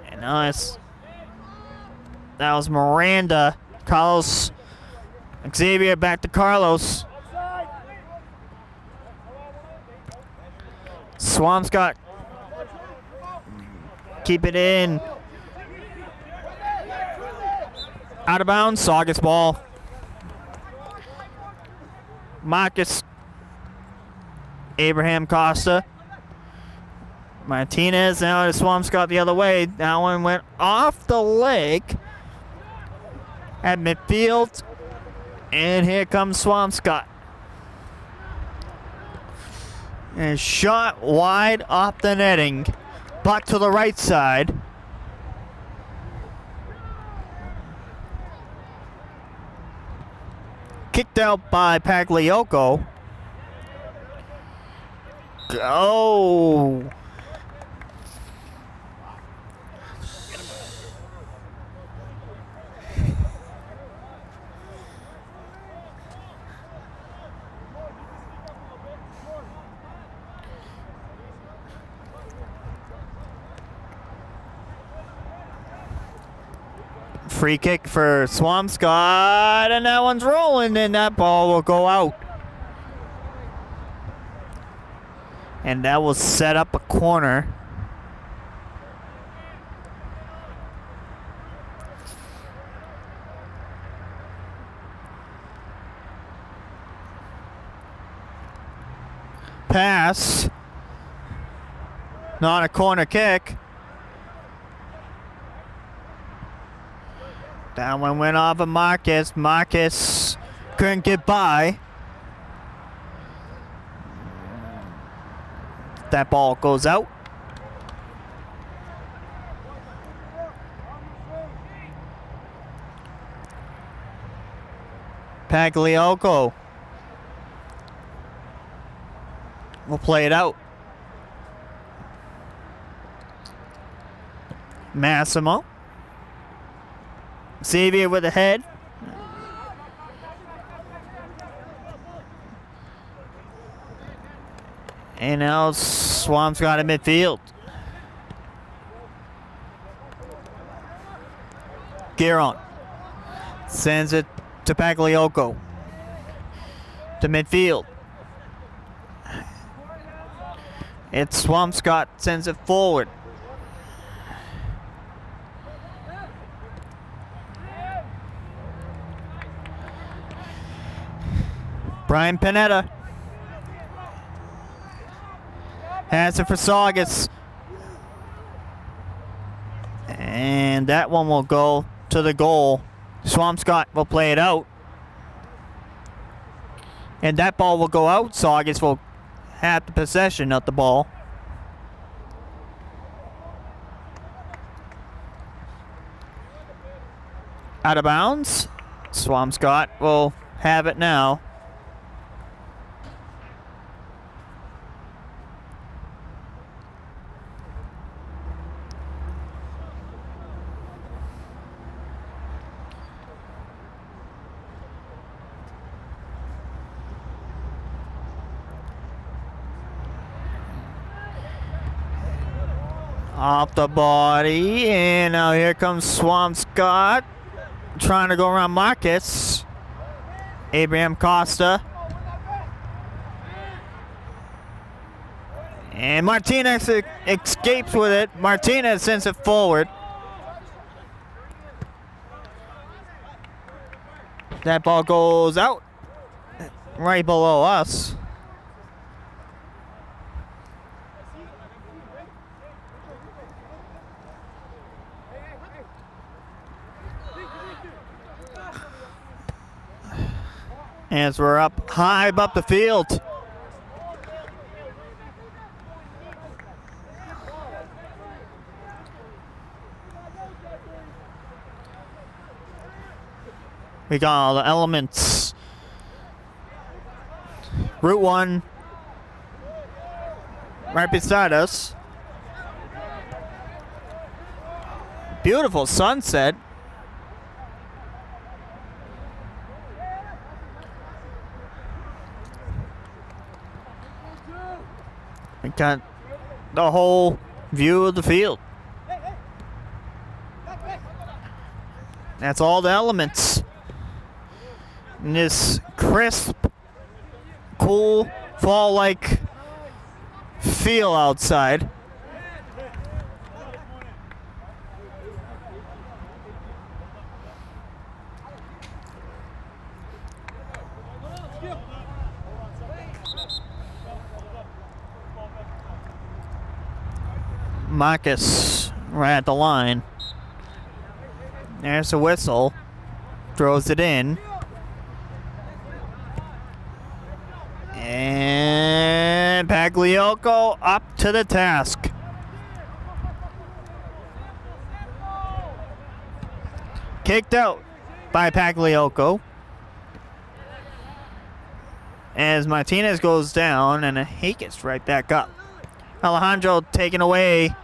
And nice. That was Miranda. Carlos. Xavier back to Carlos. Swampscott keep it in. Out of bounds, Saugus ball. Marcus. Abraham Costa. Martinez now to Swampscott the other way. That one went off the leg at midfield. And here comes Swampscott. And shot wide off the netting. But to the right side. Kicked out by Pagliocco. Go. Free kick for Swampscott, and that one's rolling, and that ball will go out. And that will set up a corner. Pass. Not a corner kick. That one went off of Marcus. Marcus couldn't get by. That ball goes out. Pagliocco will play it out. Massimo. Xavier with the head. And now Swampscott in midfield. Giron sends it to Pagliocco. To midfield. It's Swampscott sends it forward. Brian Panetta has it for Saugus. And that one will go to the goal. Swampscott will play it out. And that ball will go out. Saugus will have the possession of the ball. Out of bounds. Swampscott will have it now. Off the body, and now here comes Swampscott trying to go around Marcus. Abraham Costa. And Martinez escapes with it. Martinez sends it forward. That ball goes out right below us. As we're up high up the field. We got all the elements. Route 1 right beside us. Beautiful sunset. We got the whole view of the field. That's all the elements. In this crisp, cool, fall-like feel outside. Marcus right at the line. There's a whistle. Throws it in. And Pagliocco up to the task. Kicked out by Pagliocco. As Martinez goes down and he gets right back up. Alejandro taken away.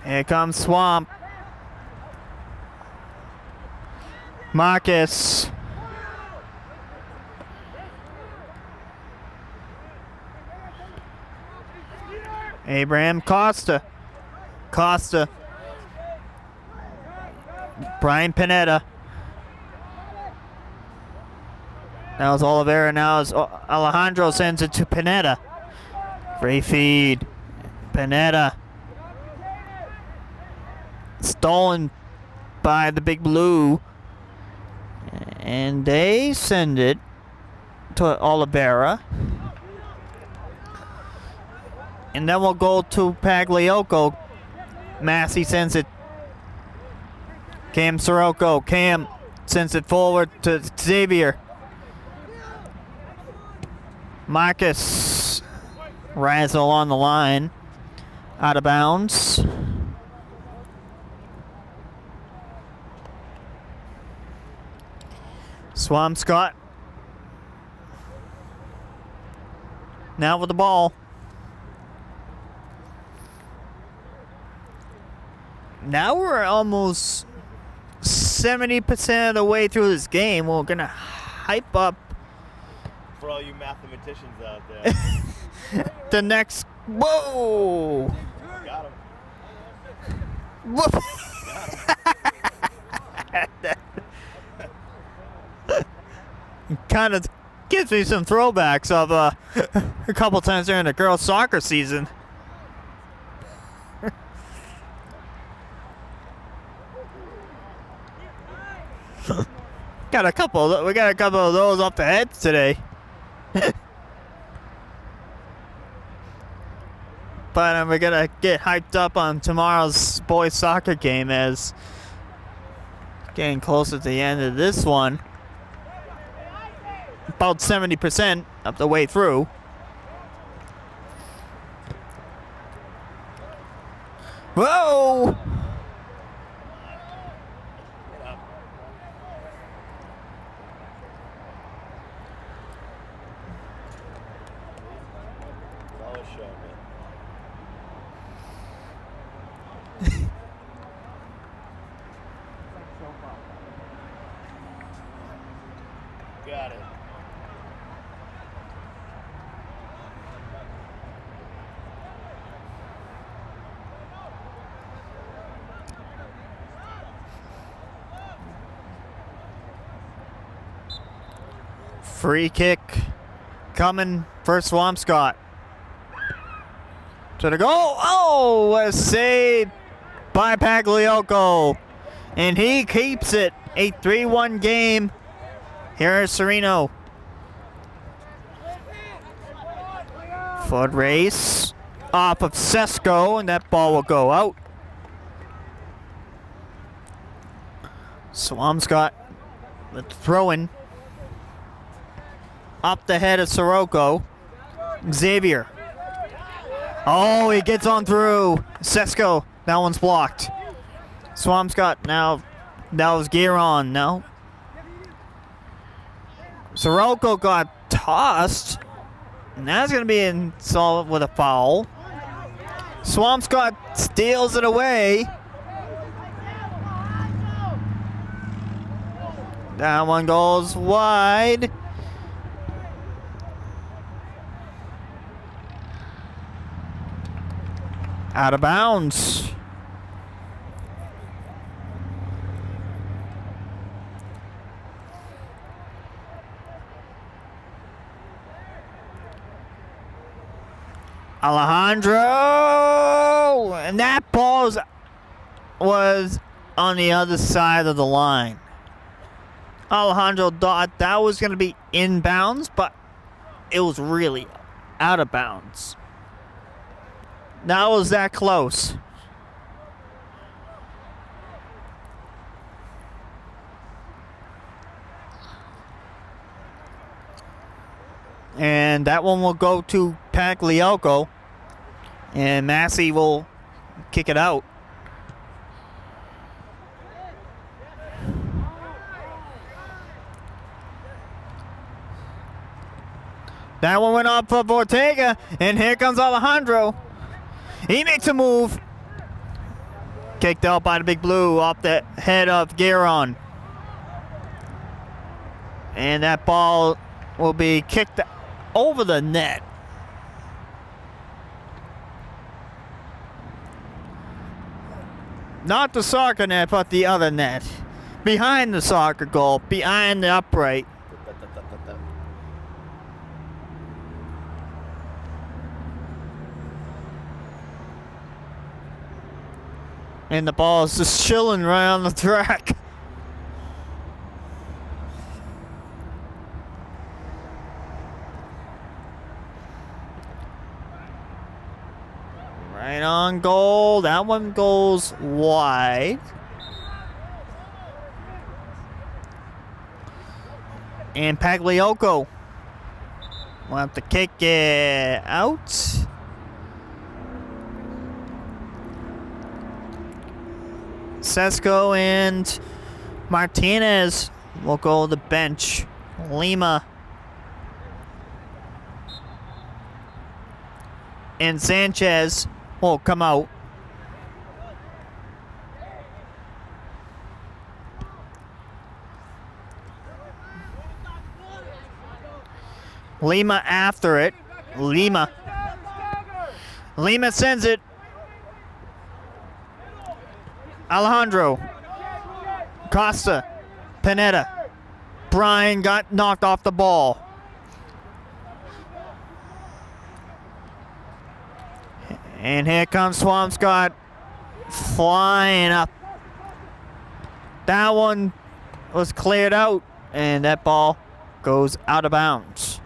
Here comes Swamp. Marcus. Abraham Costa. Costa. Brian Pineda. That was Oliveira. Now is Alejandro sends it to Pineda. Free feed. Pineda. Stolen by the Big Blue. And they send it to Oliveira. And then we'll go to Pagliocco. Massey sends it. Cam Sirocco. Cam sends it forward to Xavier. Marcus. Razzle on the line. Out of bounds. Swampscott. Now with the ball. Now we're almost 70% of the way through this game. We're going to hype up For all you mathematicians out there. the next... Whoa! Got him. Whoop. Kind of gives me some throwbacks of a couple times during the girls' soccer season. We got a couple of those off the heads today. But we're gonna get hyped up on tomorrow's boys soccer game as getting closer to the end of this one. About 70% of the way through. Whoa! Always show me. Got it. Free kick coming for Swampscott. To the goal. Oh, what a save by Pagliocco. And he keeps it. A 3-1 game. Here is Serino. Foot race off of Sesko, and that ball will go out. Swampscott with the throw-in. Up the head of Sirocco. Xavier. Oh, he gets on through. Sesko. That one's blocked. Swampscott now. That was gear on. No. Sirocco got tossed. And that's going to be involved with a foul. Swampscott steals it away. That one goes wide. Out of bounds. Alejandro! And that ball was on the other side of the line. Alejandro thought that was going to be inbounds, but it was really out of bounds. That was that close. And that one will go to Pagliocco. And Massey will kick it out. That one went up for Ortega. And here comes Alejandro. He makes a move. Kicked out by the Big Blue off the head of Guerin. And that ball will be kicked over the net. Not the soccer net, but the other net. Behind the soccer goal, behind the upright. And the ball is just chilling right on the track. Right on goal. That one goes wide. And Pagliocco will have to kick it out. Sesko and Martinez will go to the bench. Lima and Sanchez will come out. Lima after it. Lima sends it. Alejandro. Costa. Pineda. Brian got knocked off the ball. And here comes Swampscott flying up. That one was cleared out, and that ball goes out of bounds.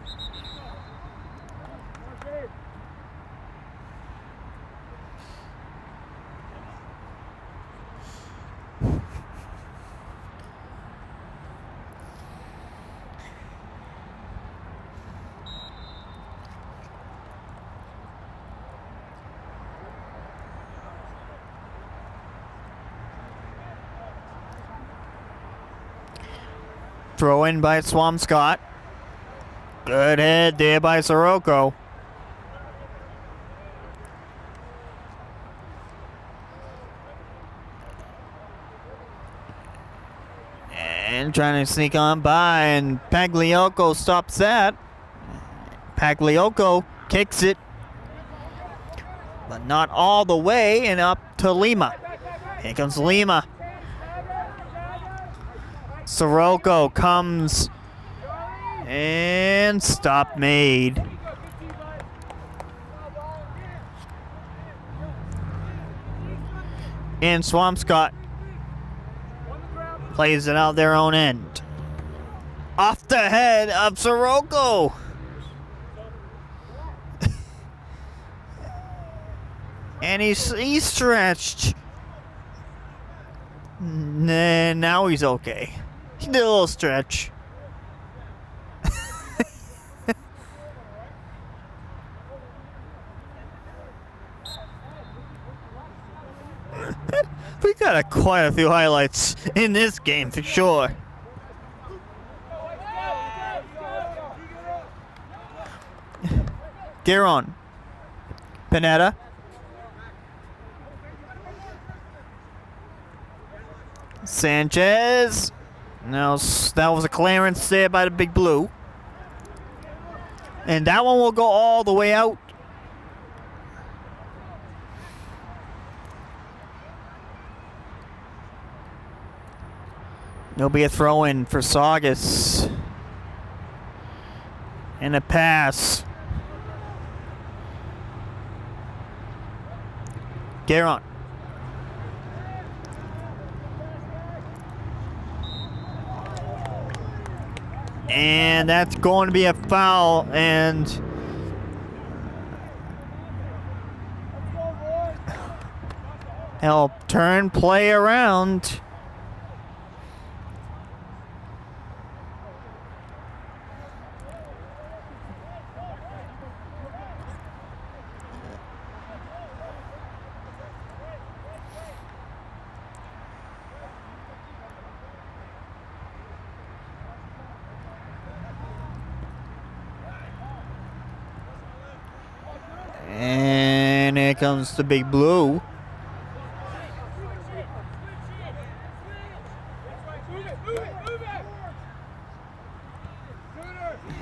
Throw in by Swampscott. Good head there by Sirocco. And trying to sneak on by, and Pagliocco stops that. Pagliocco kicks it, but not all the way, and up to Lima. Here comes Lima. Sirocco comes and stop made. And Swampscott plays it out their own end. Off the head of Sirocco. And he's stretched. Nah, now he's okay. He did a little stretch. We got quite a few highlights in this game for sure. Guerin. Pineda. Sanchez. Now that was a clearance there by the Big Blue. And that one will go all the way out. There'll be a throw-in for Saugus. And a pass. Guerin. And that's going to be a foul, and he'll turn play around. And here comes the big blue.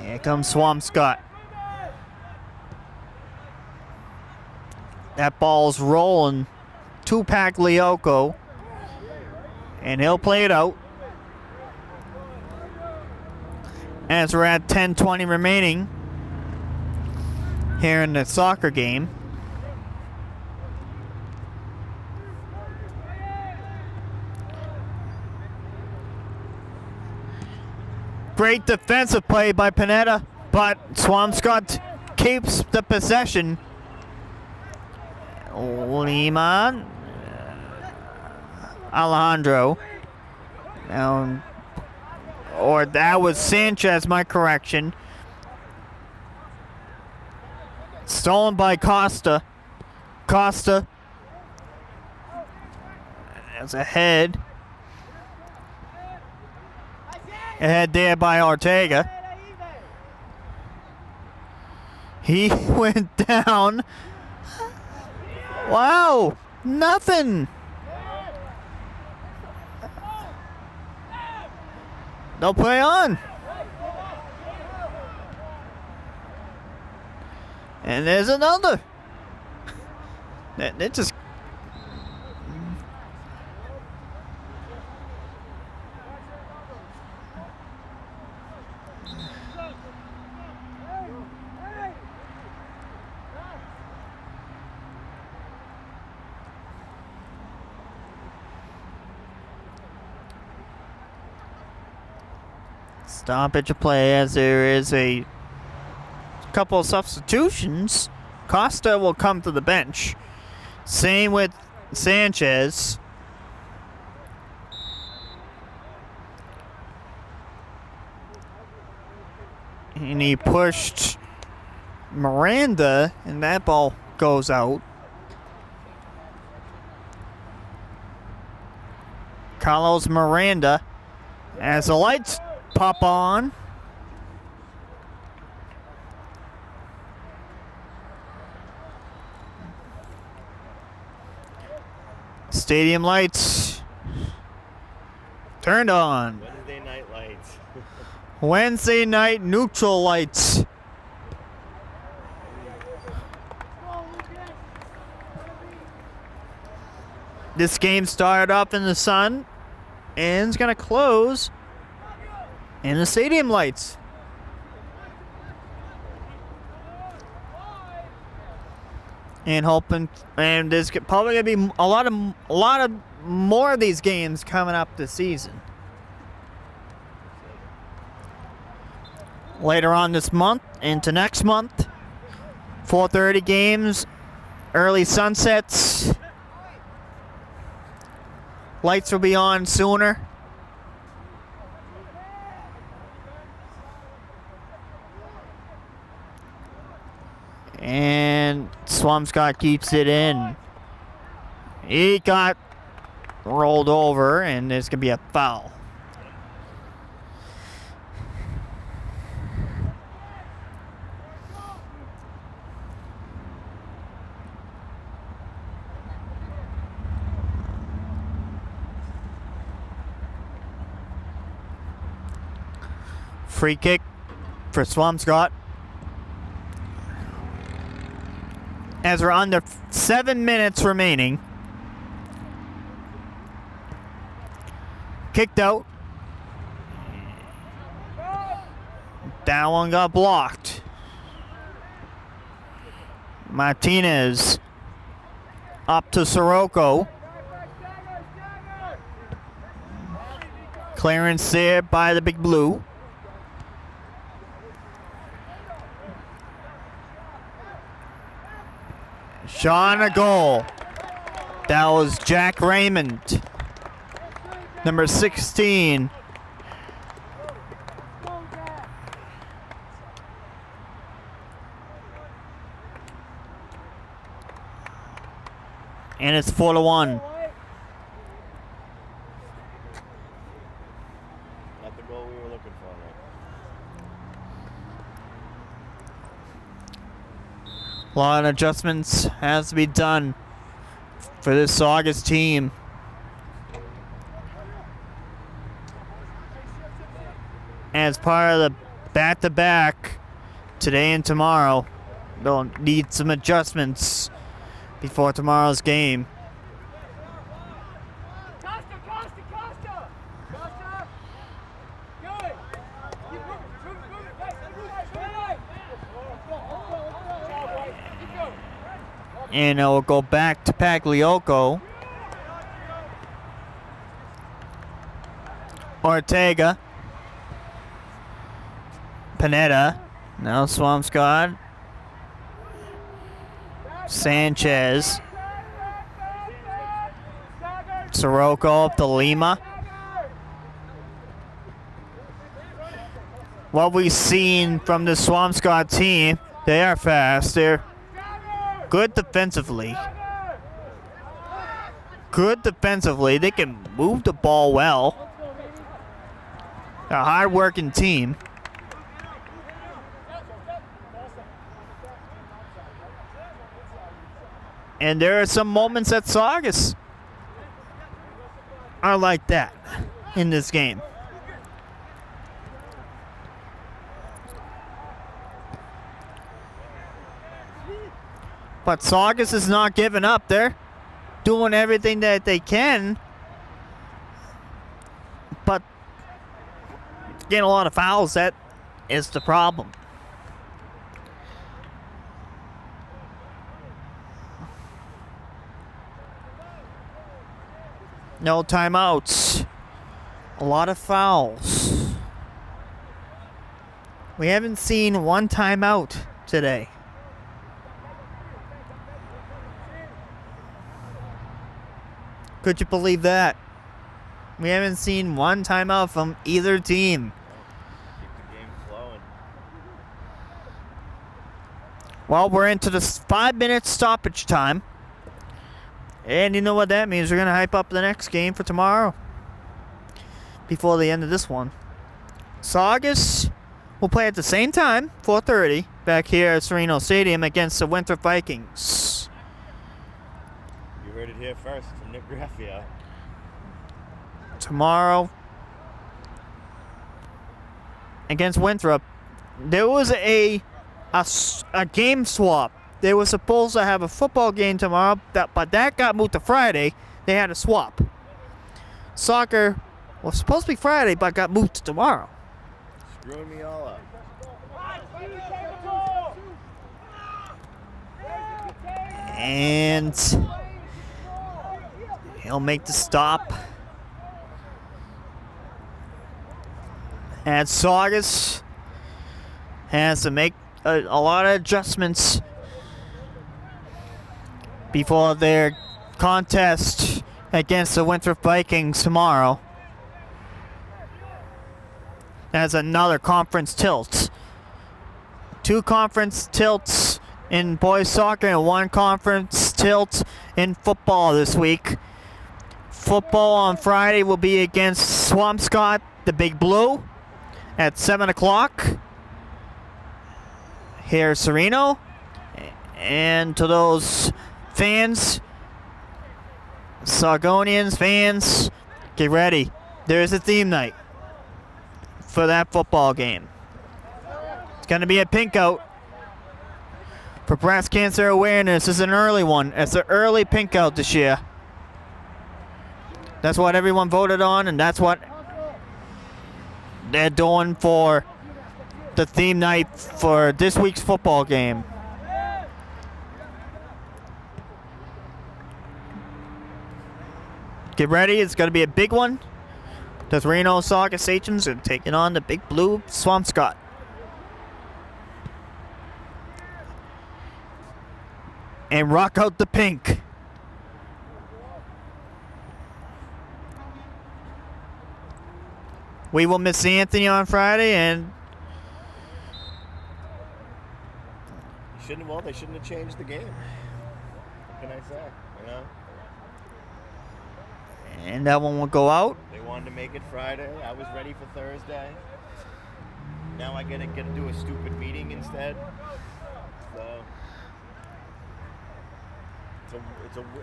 Here comes Swampscott. That ball's rolling to Pagliocco, and he'll play it out. As we're at 10:20 remaining here in the soccer game. Great defensive play by Pineda, but Swampscott keeps the possession. Lima, Alejandro, or that was Sanchez, my correction. Stolen by Costa. Costa as a head. Ahead there by Ortega. He went down. Wow, nothing. They'll play on. And there's another. It just. Stoppage of play as there is a couple of substitutions. Costa will come to the bench. Same with Sanchez. And he pushed Miranda, and that ball goes out. Carlos Miranda, as the lights pop on. Stadium lights turned on. Wednesday night lights. Wednesday night neutral lights. This game started off in the sun and it's going to close in the stadium lights. And hoping, and there's probably gonna be a lot of more of these games coming up this season. Later on this month into next month, 4:30 games, early sunsets. Lights will be on sooner. And Swampscott keeps it in. He got rolled over, and there's going to be a foul. Free kick for Swampscott. As we're under 7 minutes remaining. Kicked out. That one got blocked. Martinez. Up to Sirocco. Clearance there by the Big Blue. Shot on a goal. That was Jack Raymond, number 16. And it's 4-1. Not the goal we were looking for, Nick. A lot of adjustments has to be done for this Saugus team. As part of the back-to-back today and tomorrow, they'll need some adjustments before tomorrow's game. And it will go back to Pagliocco. Ortega. Pineda. Now Swampscott. Sanchez. Sirocco up to Lima. What we've seen from the Swampscott team, they are fast. They're good defensively. Good defensively. They can move the ball well. They're a hard-working team. And there are some moments that Saugus are like that in this game. But Saugus is not giving up. They're doing everything that they can. But getting a lot of fouls, that is the problem. No timeouts. A lot of fouls. We haven't seen one timeout today. Could you believe that? We haven't seen one timeout from either team. Keep the game flowing. Well, we're into the 5-minute stoppage time. And you know what that means. We're going to hype up the next game for tomorrow. Before the end of this one. Saugus will play at the same time, 4:30, back here at Serino Stadium against the Winthrop Vikings. You heard it here first from Nick Graffeo. Tomorrow against Winthrop, there was a game swap. They were supposed to have a football game tomorrow, but that got moved to Friday. They had a swap. Soccer was supposed to be Friday, but got moved to tomorrow. Screwing me all up. And he'll make the stop. And Saugus has to make a lot of adjustments before their contest against the Winthrop Vikings tomorrow. That's another conference tilt. 2 conference tilts in boys soccer and 1 conference tilt in football this week. Football on Friday will be against Swampscott, the Big Blue, at 7 o'clock. Here at Serino. And to those fans, Saugonians fans, get ready. There's a theme night for that football game. It's going to be a pink out for breast cancer awareness. It's an early one. It's an early pink out this year. That's what everyone voted on, and that's what they're doing for the theme night for this week's football game. Get ready, it's going to be a big one. The Serino Saugus Sachems are taking on the big blue Swampscott. And rock out the pink. We will miss Anthony on Friday, and they shouldn't have changed the game. What can I say? You know? And that one will go out. They wanted to make it Friday. I was ready for Thursday. Now I gotta do a stupid meeting instead. So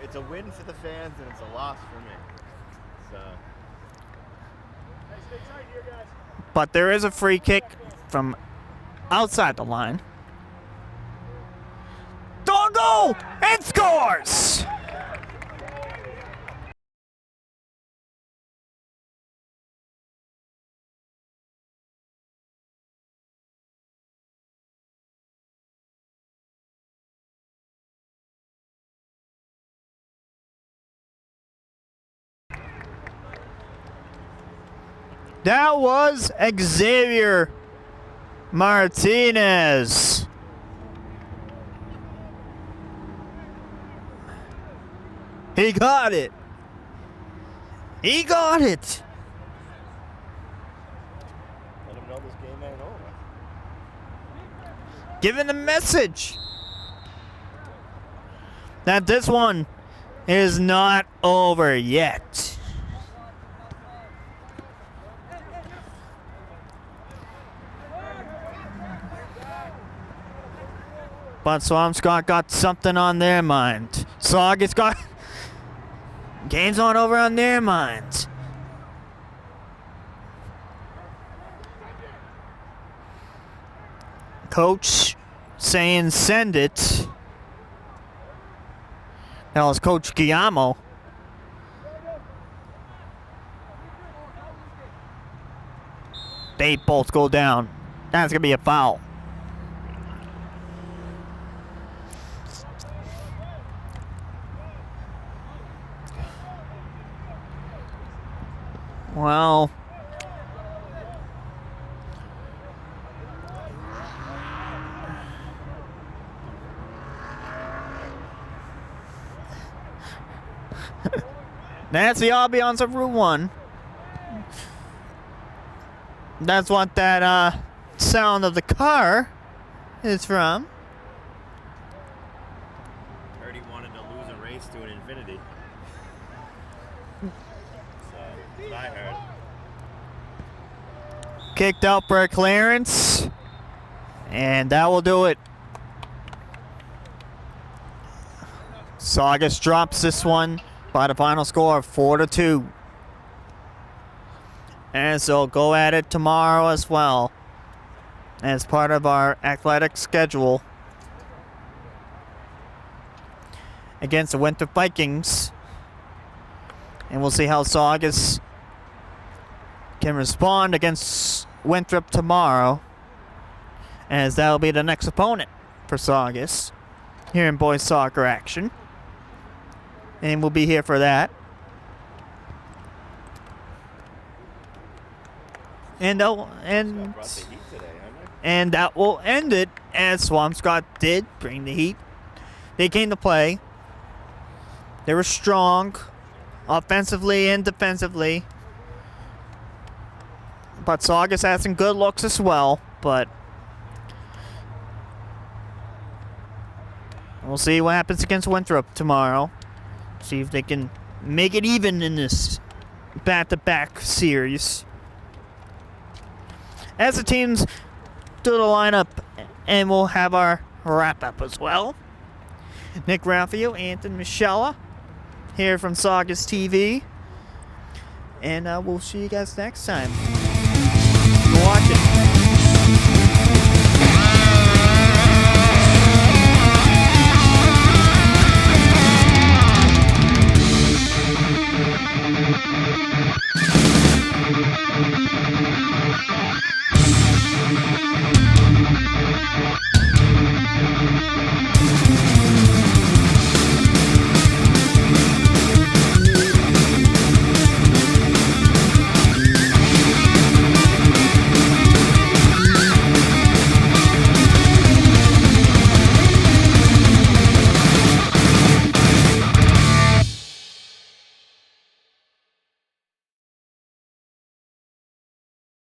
it's a win for the fans and it's a loss for me. So. But there is a free kick from outside the line. Dongo! And scores! That was Xavier Martinez. He got it. He got it. Let him know this game ain't over. Giving a message that this one is not over yet. But Swampscott got something on their mind. Saugus got game's on over on their minds. Coach saying send it. That was Coach Guillermo. They both go down. That's going to be a foul. Well, that's the ambiance of Route 1. That's what that sound of the car is from. Heard he wanted to lose a race to an infinity. So, that's what I heard. Kicked out for a clearance. And that will do it. Saugus drops this one by the final score of 4-2. And so go at it tomorrow as well as part of our athletic schedule against the Winthrop Vikings. And we'll see how Saugus can respond against Winthrop tomorrow, as that'll be the next opponent for Saugus here in boys soccer action. And we'll be here for that. And that will end it, as Swampscott did bring the heat. They came to play. They were strong, offensively and defensively. But Saugus had some good looks as well. But we'll see what happens against Winthrop tomorrow. See if they can make it even in this back-to-back series. As the teams do the lineup, and we'll have our wrap-up as well. Nick Graffeo, Anthony Moschella, here from Saugus TV. And we'll see you guys next time. Watch it.